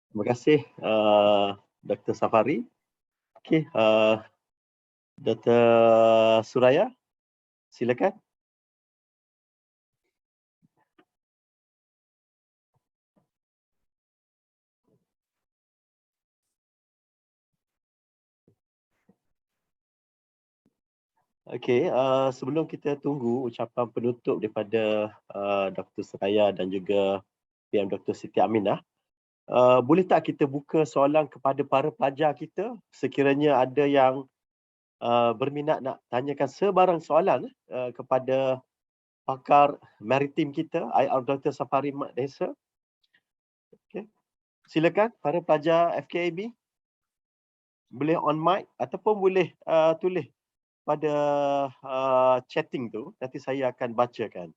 Terima kasih Dr. Safari. Okey, Dr. Suraya, silakan. Okey, sebelum kita tunggu ucapan penutup daripada Dr. Suraya dan juga PM Dr. Siti Aminah, boleh tak kita buka soalan kepada para pelajar kita sekiranya ada yang berminat nak tanyakan sebarang soalan kepada pakar maritim kita, IR Dr. Safari Mat Desa. Okay. Silakan para pelajar FKIB. Boleh on mic ataupun boleh tulis pada chatting tu, nanti saya akan bacakan.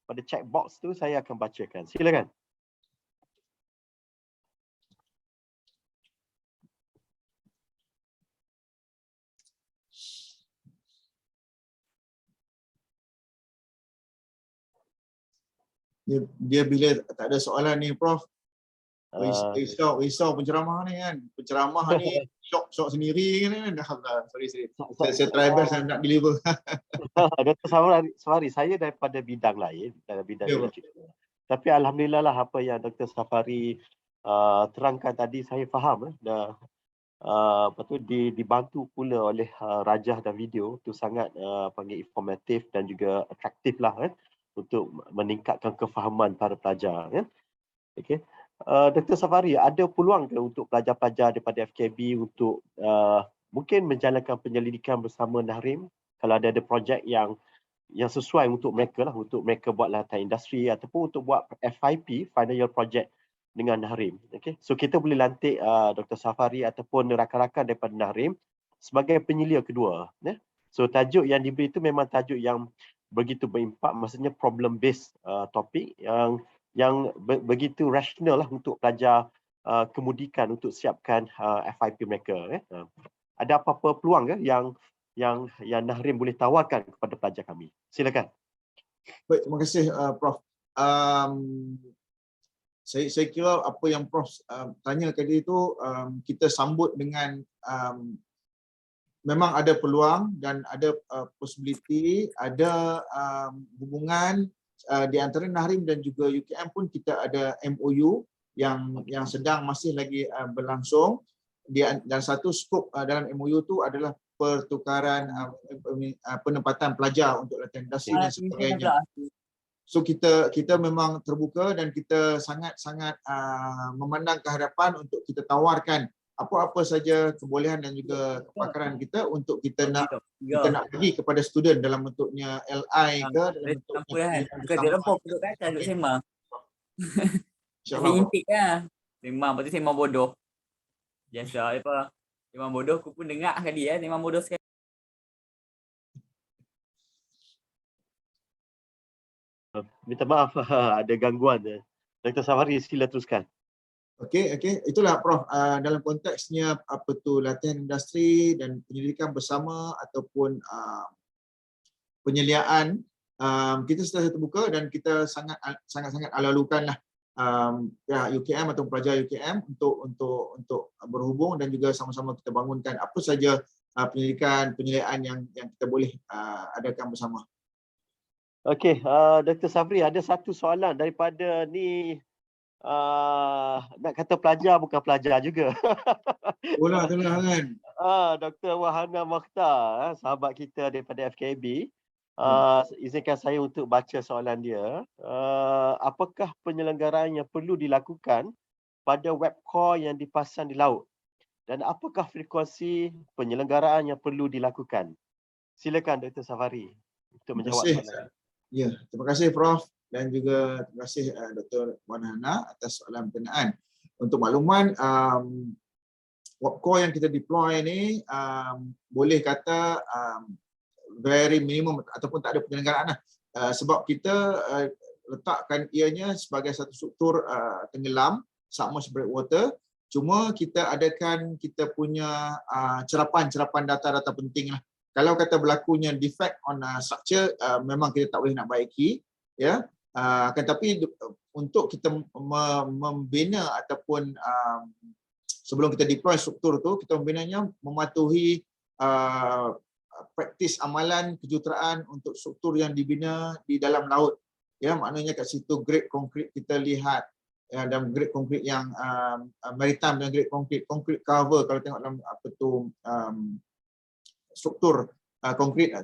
Pada chat box tu saya akan bacakan. Silakan. Dia bila tak ada soalan ni Prof, risau penceramah ni kan. Penceramah ni shock sendiri kan. Sorry. Saya try best nak deliver. Dr. Safari, saya daripada bidang lain, dalam bidang elektrik. Tapi alhamdulillah lah apa yang Dr. Safari terangkan tadi saya faham. Lepas tu dibantu pula oleh rajah dan video tu sangat panggil informatif dan juga atraktif lah untuk meningkatkan kefahaman para pelajar. Okay. Dr. Safari, ada peluang ke untuk pelajar-pelajar daripada FKB untuk mungkin menjalankan penyelidikan bersama Nahrim kalau ada projek yang sesuai untuk mereka lah, untuk mereka buat latihan industri ataupun untuk buat FIP, Final Year Project dengan Nahrim. Okay. So kita boleh lantik Dr. Safari ataupun rakan-rakan daripada Nahrim sebagai penyelia kedua. So tajuk yang diberi itu memang tajuk yang begitu berimpak, maksudnya problem based topik yang begitu rasional lah untuk pelajar kemudikan untuk siapkan FIP mereka. Ada apa-apa peluang ke yang Nahrim boleh tawarkan kepada pelajar kami? Silakan. Baik, terima kasih Prof. Saya kira apa yang Prof tanya tadi itu kita sambut dengan memang ada peluang dan ada possibility, ada hubungan di antara Nahrim dan juga UKM pun kita ada MOU yang sedang masih lagi berlangsung. Dan satu skop dalam MOU tu adalah pertukaran penempatan pelajar untuk latihan industri dan sebagainya. So kita memang terbuka dan kita sangat-sangat memandang ke hadapan untuk kita tawarkan apa-apa saja kebolehan dan juga kepakaran kita untuk kita nak bagi kepada student dalam bentuknya LI ke dalam bentuknya dia lempar duduk kat atas duduk sembang. Saya intik lah. Sembang, lepas tu sembang bodoh. Biasa apa? Sembang bodoh aku pun dengar sekali sembang bodoh sekali. Minta maaf ada gangguan. Dr. Safari sila teruskan. Okey, itulah Prof. Dalam konteksnya apa tu latihan industri dan penyelidikan bersama ataupun penyeliaan, kita sentiasa terbuka dan kita sangat-sangat ala-alukanlah pihak UKM atau pelajar UKM untuk berhubung dan juga sama-sama kita bangunkan apa saja penyelidikan yang kita boleh adakan bersama. Okey, Dr. Safri, ada satu soalan daripada ni, nak kata pelajar bukan pelajar juga. Itulah kan. Dr. Wahana Mokhtar, sahabat kita daripada FKB. Izinkan saya untuk baca soalan dia. Apakah penyelenggaraan yang perlu dilakukan pada web core yang dipasang di laut? Dan apakah frekuensi penyelenggaraan yang perlu dilakukan? Silakan Dr. Safari untuk menjawab soalan. Ya, terima kasih Prof dan juga terima kasih Dr. Wan Hana atas soalan berkenaan. Untuk makluman, web core yang kita deploy ni boleh kata very minimum ataupun tak ada penyelenggaraan lah. Sebab kita letakkan ianya sebagai satu struktur tenggelam, submerged breakwater. Cuma kita adakan kita punya cerapan data-data penting lah. Kalau kata berlakunya defect on structure, memang kita tak boleh nak baiki, ya. Akan tapi untuk kita membina ataupun sebelum kita deploy struktur tu, kita membinanya mematuhi praktis amalan kejuruteraan untuk struktur yang dibina di dalam laut. Ya, maknanya kat situ grade konkrit kita lihat, ya, dan grade konkrit yang maritime dan grade konkrit cover, kalau tengok dalam apa tu struktur konkrit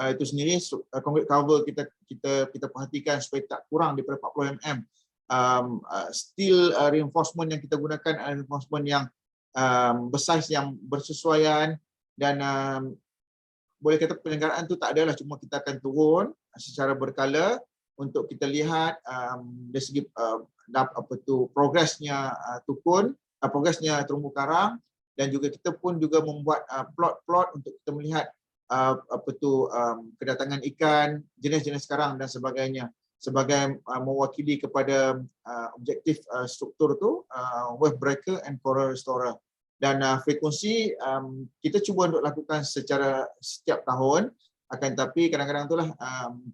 itu sendiri, konkrit cover kita perhatikan supaya tak kurang daripada 40 mm. Steel reinforcement yang kita gunakan adalah reinforcement yang bersaiz yang bersesuaian dan boleh kata penyelenggaraan tu tak adalah, cuma kita akan turun secara berkala untuk kita lihat dari segi apa tu progresnya tukun, progresnya terumbu karang, dan juga kita pun juga membuat plot-plot untuk kita melihat apa tu kedatangan ikan, jenis-jenis karang dan sebagainya, sebagai mewakili kepada objektif struktur tu, wave breaker and coral restorer. Dan frekuensi kita cuba untuk lakukan secara setiap tahun, akan tapi kadang-kadang itulah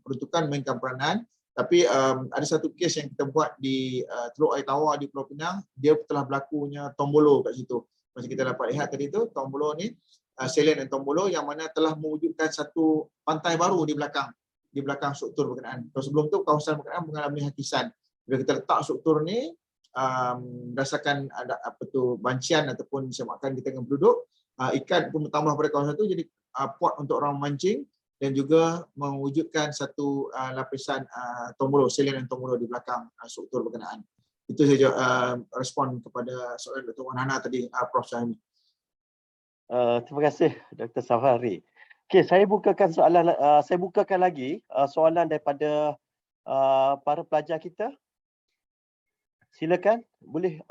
peruntukan mainkan peranan. Tapi ada satu kes yang kita buat di Teluk Air Tawar di Pulau Pinang, dia telah berlakunya tombolo kat situ. Macam kita dapat lihat tadi tu, tombolo ni Salian dan Tombolo yang mana telah mewujudkan satu pantai baru di belakang struktur berkenaan. Kalau sebelum tu kawasan berkenaan mengalami hakisan. Bila kita letak struktur ni, berdasarkan ada apa tu bancian ataupun semakan kita dengan penduduk, ikan pun bertambah pada kawasan tu, jadi port untuk orang memancing dan juga mewujudkan satu lapisan Tombolo, Salian dan Tombolo di belakang struktur berkenaan. Itu saja respon kepada soalan Dr. Wan Hana tadi, Prof Syahmi. Terima kasih Dr. Safari. Okey, saya bukakan lagi soalan daripada para pelajar kita. Silakan, boleh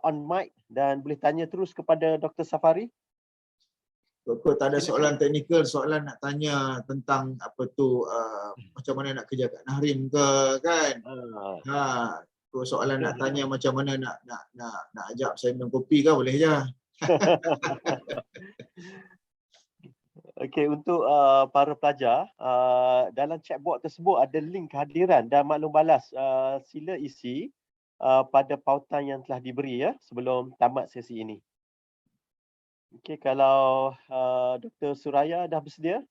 on mic dan boleh tanya terus kepada Dr. Safari. Doktor, tak ada soalan teknikal, soalan nak tanya tentang apa tu macam mana nak kerja kat Nahrim ke kan? Soalan nak tanya macam mana nak ajak saya minum kopi ke, boleh je. Okey, untuk para pelajar, dalam chatbot tersebut ada link kehadiran dan maklum balas. Sila isi pada pautan yang telah diberi ya sebelum tamat sesi ini. Okey, kalau Dr. Suraya dah bersedia.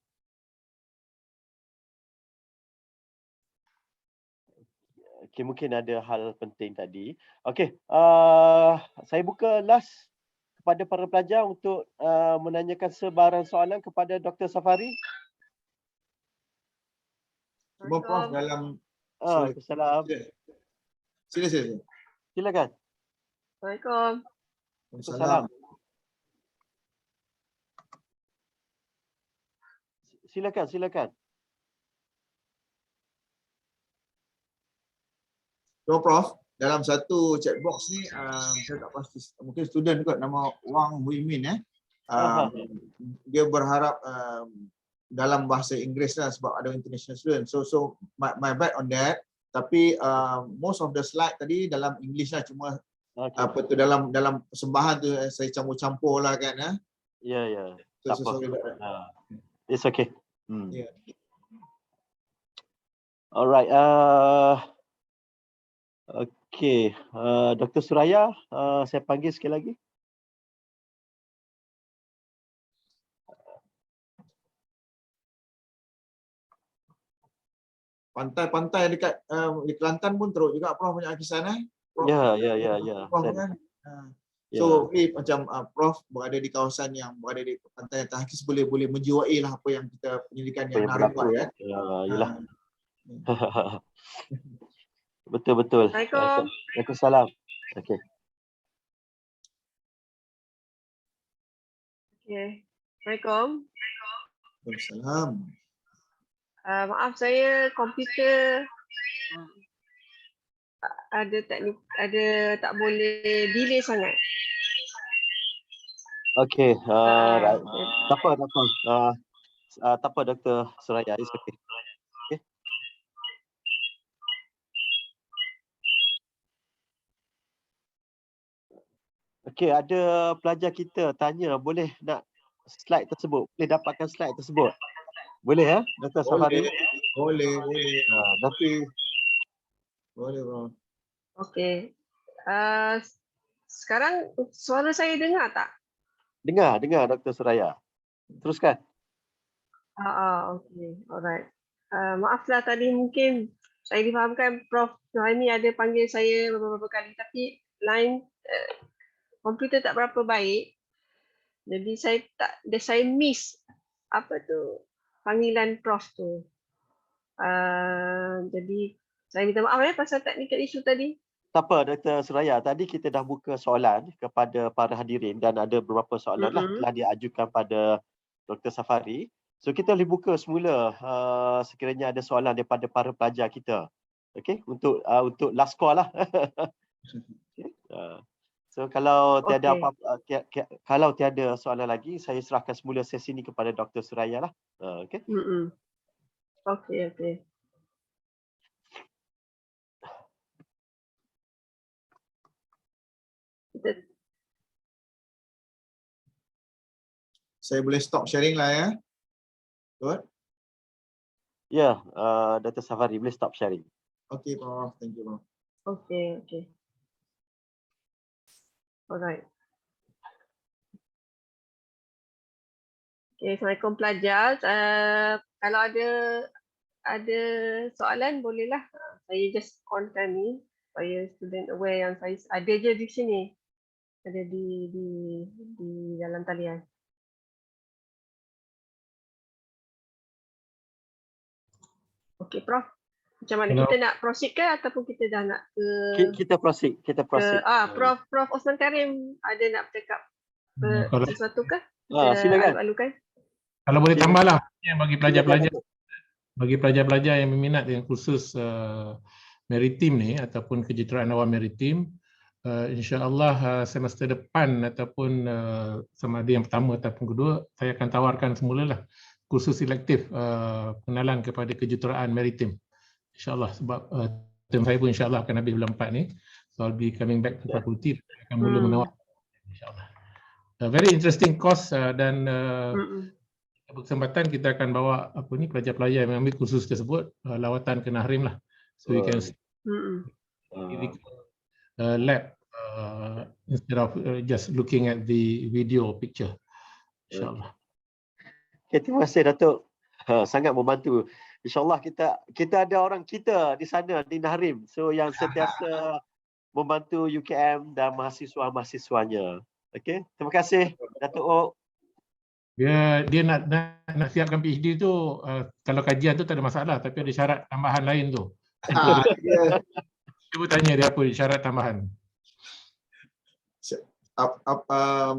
Okey, mungkin ada hal penting tadi. Okey, saya buka last kepada para pelajar untuk menanyakan sebarang soalan kepada Dr. Safari. Cuma Prof dalam Waalaikumsalam. Sila. Silakan. Assalamualaikum. Waalaikumsalam. Silakan. So Prof, dalam satu chat box ni saya tak pasti, mungkin student kot nama Wang Hui Min dia berharap dalam bahasa Inggeris lah sebab ada international student. So my bad on that. Tapi most of the slide tadi dalam English lah, cuma Okay. apa tu dalam persembahan tu saya campur-campur lah kan. Ya, ya. So, Tak apa. sorry about that. It's okay. Yeah. Alright. Okay. Dr. Suraya, saya panggil sekali lagi. Pantai-pantai dekat di Kelantan pun teruk juga Prof banyak hakisan Prof. Ya. Prof Saya, kan. ya. So macam Prof berada di kawasan yang berada di pantai yang terhakis boleh menjiwai lah apa yang kita penyidikan Apa yang yang Narim berlaku buat ya. kan. Yalah. Betul. Assalamualaikum. Waalaikumsalam. Okay. Okay. Assalamualaikum. Waalaikumsalam. Maaf saya komputer ada teknik tak boleh delay sangat. Okay. Right. Saya- Tak apa. Tak apa Dr. Suraya. It's okay. Okay. Okay, ada pelajar kita tanya boleh nak slide tersebut, boleh dapatkan slide tersebut. Boleh ya, Dr. Safari? Boleh. Nanti Boleh Prof. Okey. Sekarang suara saya dengar tak? dengar Dr. Suraya. Teruskan. Okey. Alright. Maaflah tadi mungkin saya difahamkan Prof Suhaimi ada panggil saya beberapa kali tapi line komputer tak berapa baik. Jadi saya miss apa tu panggilan Prof tu. Jadi saya minta maaf pasal technical issue tadi. Tak apa Dr. Suraya, tadi kita dah buka soalan kepada para hadirin dan ada beberapa soalan lah telah diajukan pada Dr. Safari. So kita boleh buka semula sekiranya ada soalan daripada para pelajar kita. Okey, untuk last call lah. Okay. So kalau tiada apa-apa, kalau tiada soalan lagi, saya serahkan semula sesi ini kepada Dr. Suraya lah. Okey. Okey. Saya boleh stop sharing lah ya. Good. Ya, Dr. Safari boleh stop sharing. Okay Prof. Thank you Prof. Okey. Alright. Okay, Assalamualaikum pelajar. Kalau ada soalan bolehlah saya just onkan ni supaya student aware yang saya ada je di sini. Ada di dalam talian. Okey Prof. Macam mana? Hello. Kita nak proceed ke ataupun kita dah nak ke Kita proceed. Prof Osman Karim ada nak bercakap Kalau sesuatu ke? Silakan. Alu-alukan. kalau boleh tambahlah bagi pelajar-pelajar yang berminat dengan kursus maritim ni ataupun kejuruteraan awam maritim, insya-Allah semester depan ataupun sama ada yang pertama ataupun kedua, saya akan tawarkan semulalah kursus selektif pengenalan kepada kejuruteraan maritim. InsyaAllah sebab term saya pun insyaAllah akan habis bulan 4 ni. So I'll be coming back to fakulti, akan mula menawar insyaAllah. Very interesting course dan berkesempatan kita akan bawa pelajar-pelajar yang mengambil kursus tersebut lawatan ke Nahrim lah. So we can see lab instead of just looking at the video picture. InsyaAllah. Okay, terima kasih Datuk. Sangat membantu. InsyaAllah kita ada orang kita di sana di Nahrim. So yang sentiasa membantu UKM dan mahasiswa-mahasiswanya. Okey, terima kasih Datuk Ok. Dia nak siapkan PhD tu kalau kajian tu tak ada masalah, tapi ada syarat tambahan lain tu. Cuba tanya dia apa syarat tambahan.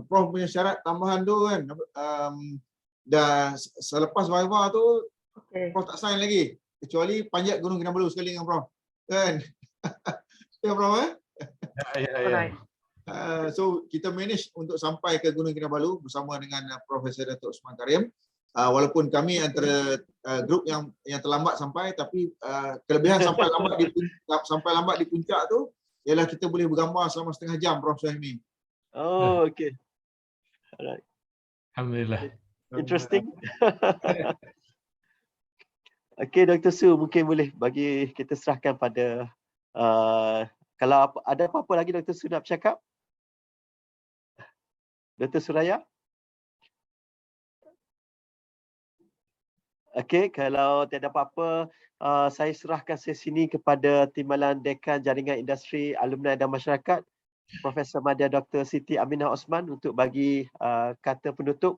Prof punya syarat tambahan tu kan dah selepas Viva tu Prof tak sign lagi kecuali panjat Gunung Kinabalu sekali dengan Prof kan. Ya Prof Ya. So kita manage untuk sampai ke Gunung Kinabalu bersama dengan Profesor Datuk Osman Karim. Walaupun kami antara grup yang terlambat sampai, tapi kelebihan sampai lambat di puncak tu ialah kita boleh bergambar selama setengah jam, Prof. Syahmi. Oh, okey. Alright. Alhamdulillah. Interesting. Okey, Dr. Su, mungkin boleh bagi kita serahkan pada kalau ada apa-apa lagi Dr. Su nak bercakap? Dr. Suraya? Okey, kalau tiada apa-apa, saya serahkan sesi ini kepada Timbalan Dekan Jaringan Industri Alumni dan Masyarakat, Profesor Madya Dr. Siti Aminah Osman untuk bagi kata penutup.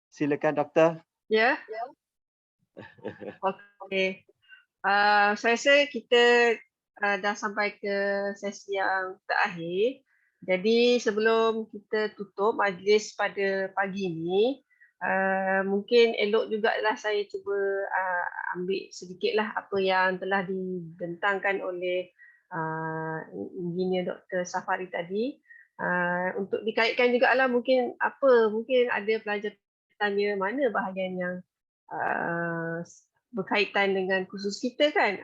Silakan Doktor. Ya. Okey. Saya rasa kita dah sampai ke sesi yang terakhir. Jadi sebelum kita tutup majlis pada pagi ini, mungkin elok jugalah saya cuba ambil sedikitlah apa yang telah dibentangkan oleh Engineer Dr. Safari tadi. Untuk dikaitkan jugalah mungkin ada pelajar tanya mana bahagian yang berkaitan dengan khusus kita kan.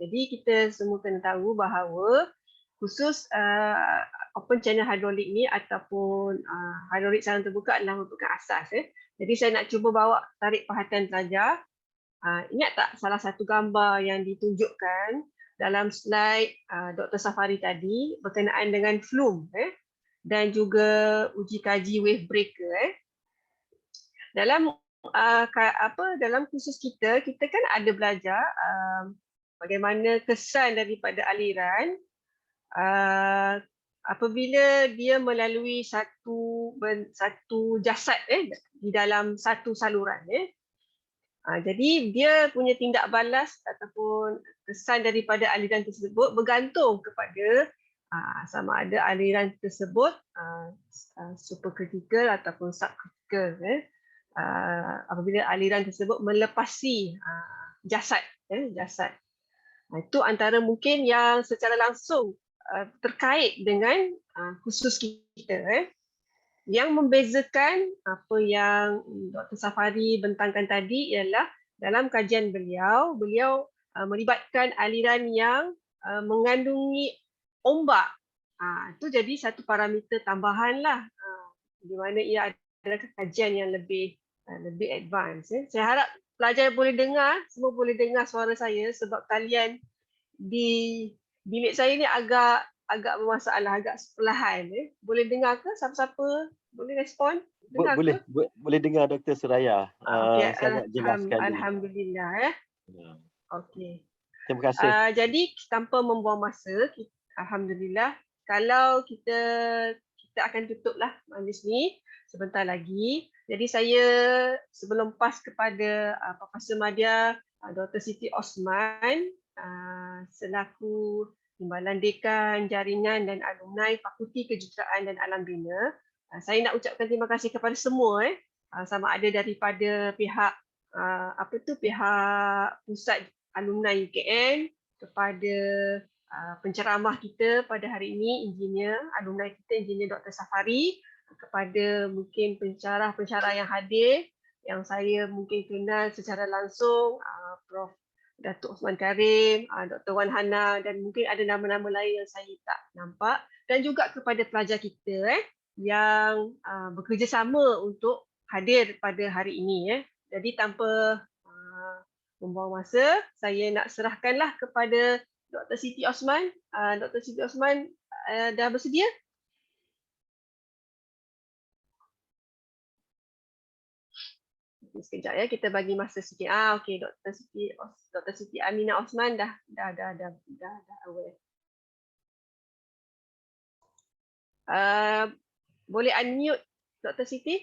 Jadi kita semua kena tahu bahawa khusus open channel hidrolik ni ataupun hidrolik saluran terbuka adalah merupakan asas. Jadi saya nak cuba tarik perhatian pelajar. Ingat tak salah satu gambar yang ditunjukkan dalam slide Dr. Safari tadi berkenaan dengan flume dan juga uji kaji wave breaker. Dalam dalam khusus kita kan ada belajar bagaimana kesan daripada aliran apabila dia melalui satu jasad di dalam satu saluran. Jadi dia punya tindak balas ataupun kesan daripada aliran tersebut bergantung kepada sama ada aliran tersebut superkritikal ataupun subkritikal. Apabila aliran tersebut melepasi jasad. Itu antara mungkin yang secara langsung terkait dengan khusus kita. Yang membezakan apa yang Dr. Safari bentangkan tadi ialah dalam kajian beliau melibatkan aliran yang mengandungi ombak. Itu jadi satu parameter tambahan lah di mana ia adalah kajian yang lebih advance. Saya harap pelajar boleh dengar, semua boleh dengar suara saya sebab kalian di bilik saya ni agak bermasalah, agak perlahan. Boleh dengar ke? Siapa-siapa boleh respon? Dengar boleh dengar Dr. Suraya. Okay. Sangat jelas sekali. Alhamdulillah. Okey. Terima kasih. Jadi tanpa membuang masa, alhamdulillah kalau kita akan tutuplah majlis ni sebentar lagi. Jadi saya sebelum pas kepada Profesor Madya Dr. Siti Osman selaku Timbalan Dekan Jaringan dan Alumni Fakulti Kejuruteraan dan Alam Bina, saya nak ucapkan terima kasih kepada semua sama ada daripada pihak pihak Pusat Alumni UKN, kepada penceramah kita pada hari ini alumni kita Engineer Dr. Safari, kepada mungkin pensyarah yang hadir yang saya mungkin kenal secara langsung, Prof. Datuk Osman Karim, Dr. Wan Hana, dan mungkin ada nama-nama lain yang saya tak nampak, dan juga kepada pelajar kita yang bekerjasama untuk hadir pada hari ini. Jadi tanpa membuang masa, saya nak serahkanlah kepada Dr. Siti Osman. Dr. Siti Osman dah bersedia? Sekejap ya, kita bagi masa sikit. Okey, Dr. Siti Aminah Osman dah aware. Boleh unmute Dr. Siti?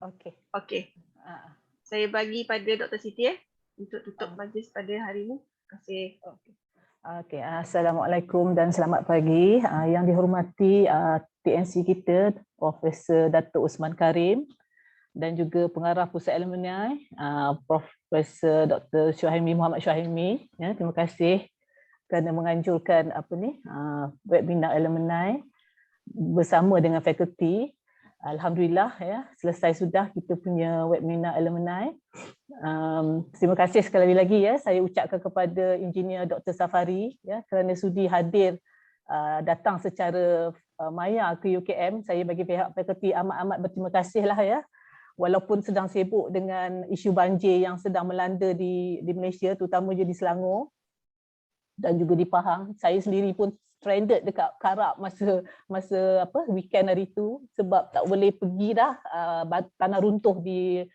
Okey. Saya bagi pada Dr. Siti untuk tutup majlis pada hari ini. Terima kasih. Okey, Assalamualaikum dan selamat pagi. Yang dihormati TNC kita, Profesor Datuk Osman Karim, dan juga pengarah Pusat Alumni, Profesor Dr. Muhammad Syuhaimi. Terima kasih kerana menganjurkan webinar alumni bersama dengan fakulti. Alhamdulillah ya, selesai sudah kita punya webinar alumni. Terima kasih sekali lagi ya saya ucapkan kepada Engineer Dr. Safari ya kerana sudi hadir datang secara maya ke UKM. Saya bagi pihak fakulti amat-amat berterima kasih lah ya. Walaupun sedang sibuk dengan isu banjir yang sedang melanda di Malaysia, terutamanya di Selangor dan juga di Pahang. Saya sendiri pun stranded dekat Karak masa weekend hari tu sebab tak boleh pergi dah, tanah runtuh di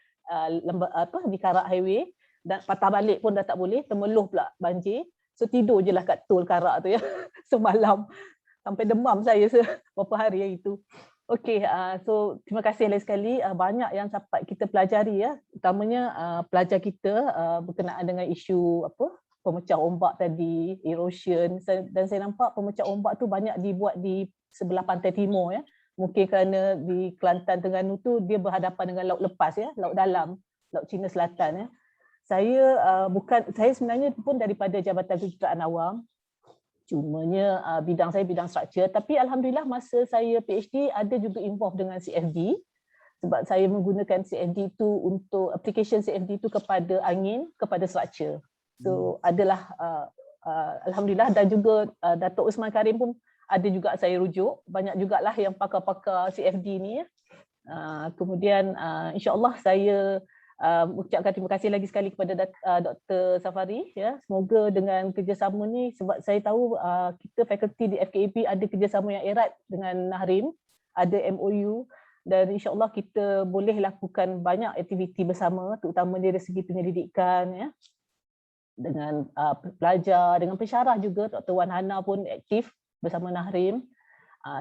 di Karak Highway dan patah balik pun dah tak boleh, termeluh pula banjir. So tidur je lah kat tol Karak tu ya semalam sampai demam saya beberapa hari hari tu. Okey, so terima kasih lagi sekali. Banyak yang dapat kita pelajari ya, utamanya pelajar kita berkenaan dengan isu pemecah ombak tadi, erosion, dan saya nampak pemecah ombak tu banyak dibuat di sebelah pantai timur ya. Mungkin kerana di Kelantan Terengganu tu dia berhadapan dengan laut lepas ya, laut dalam, laut Cina Selatan ya. Saya sebenarnya pun daripada Jabatan Kejuruteraan Awam. Cumanya bidang saya bidang struktur, tapi alhamdulillah masa saya PhD ada juga involve dengan CFD. Sebab saya menggunakan CFD itu untuk application CFD itu kepada angin, kepada struktur. So adalah alhamdulillah, dan juga Datuk Usman Karim pun ada juga saya rujuk, banyak jugalah yang pakar-pakar CFD ni ya. Kemudian insya-Allah saya ucapkan terima kasih lagi sekali kepada Dr. Safari ya. Semoga dengan kerjasama ni, sebab saya tahu kita fakulti di FKAP ada kerjasama yang erat dengan Nahrim, ada MOU, dan insya-Allah kita boleh lakukan banyak aktiviti bersama, terutama dari segi penyelidikan ya, dengan pelajar, dengan pensyarah juga. Dr. Wan Hana pun aktif bersama Nahrim,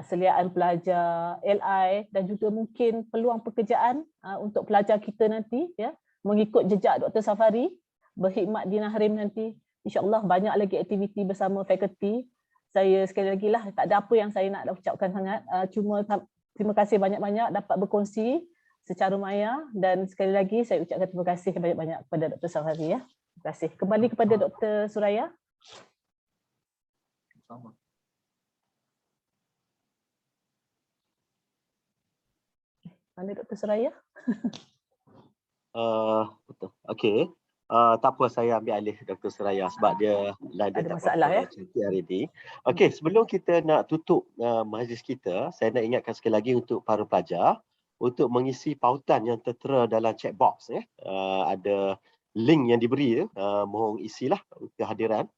seliaan pelajar LI, dan juga mungkin peluang pekerjaan untuk pelajar kita nanti ya, mengikut jejak Dr. Safari berkhidmat di Nahrim nanti. InsyaAllah banyak lagi aktiviti bersama fakulti. Saya sekali lagi lah, tak ada apa yang saya nak ucapkan sangat, cuma terima kasih banyak-banyak dapat berkongsi secara maya, dan sekali lagi saya ucapkan terima kasih banyak-banyak kepada Dr. Safari ya. Terima kasih. Kembali kepada Dr. Suraya. Sama. Mana Dr. Suraya? Betul. Okey. Tak apa, saya ambil alih Dr. Suraya sebab dia ada masalah ya. Hari ini. Okey, sebelum kita nak tutup majlis kita, saya nak ingatkan sekali lagi untuk para pelajar untuk mengisi pautan yang tertera dalam chat box ya. Ada link yang diberi, mohon isilah kehadiran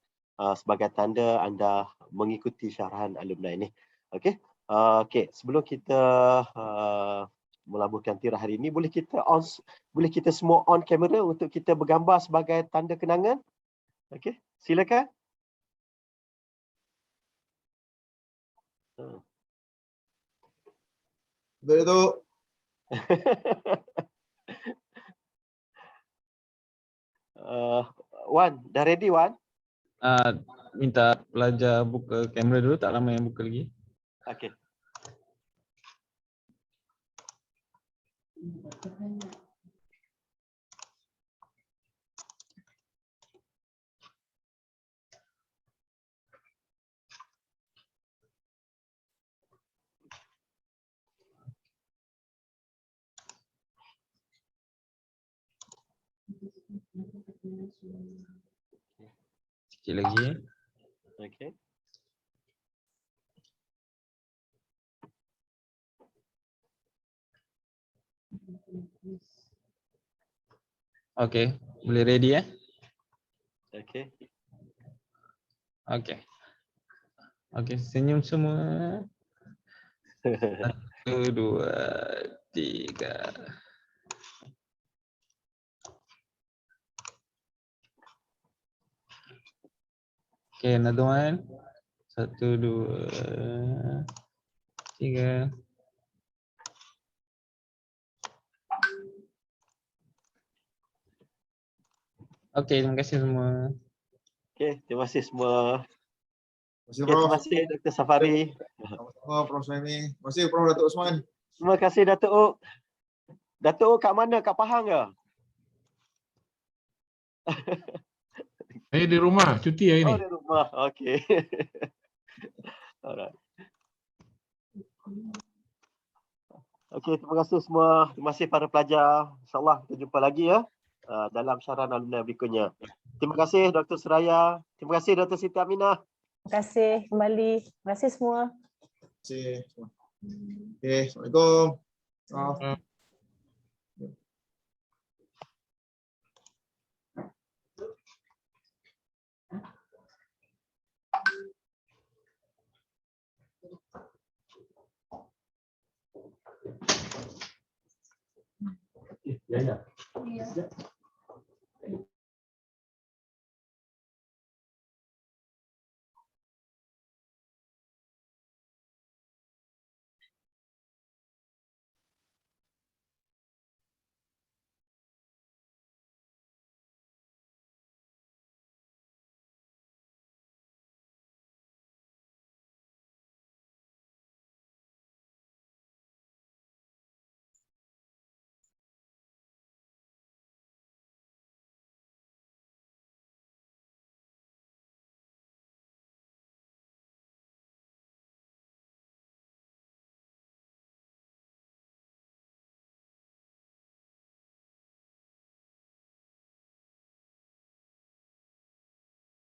sebagai tanda anda mengikuti syarahan alumni ini. Okey. Okey, sebelum kita melabuhkan tirah hari ini, boleh kita semua on kamera untuk kita bergambar sebagai tanda kenangan. Okey, silakan. Betul. Wan, dah ready Wan? Minta pelajar buka kamera dulu, tak lama yang buka lagi. Okey. Sikit lagi. Okey. Okey, boleh ready ya? Okey. Okey. Okey, senyum semua. 1, 2, 3. Okay, another one. 1, 2, 3. Okay, terima kasih semua. Okay, terima kasih semua. Terima kasih, Terima kasih Dr. Safari. Sama-sama Prof. Suhaimi. Terima kasih Prof. Datuk Usman. Terima kasih Datuk Ok. Datuk Ok kat mana? Kat Pahang ke? Saya di rumah, cuti hari ni. Oh, di rumah. Okey. Alright. Okey, terima kasih semua. Terima kasih para pelajar. InsyaAllah kita jumpa lagi ya dalam syarahan alumni berikutnya. Terima kasih Dr. Suraya. Terima kasih Dr. Siti Aminah. Terima kasih kembali. Terima kasih semua. Terima kasih. Okey, Assalamualaikum. Ya.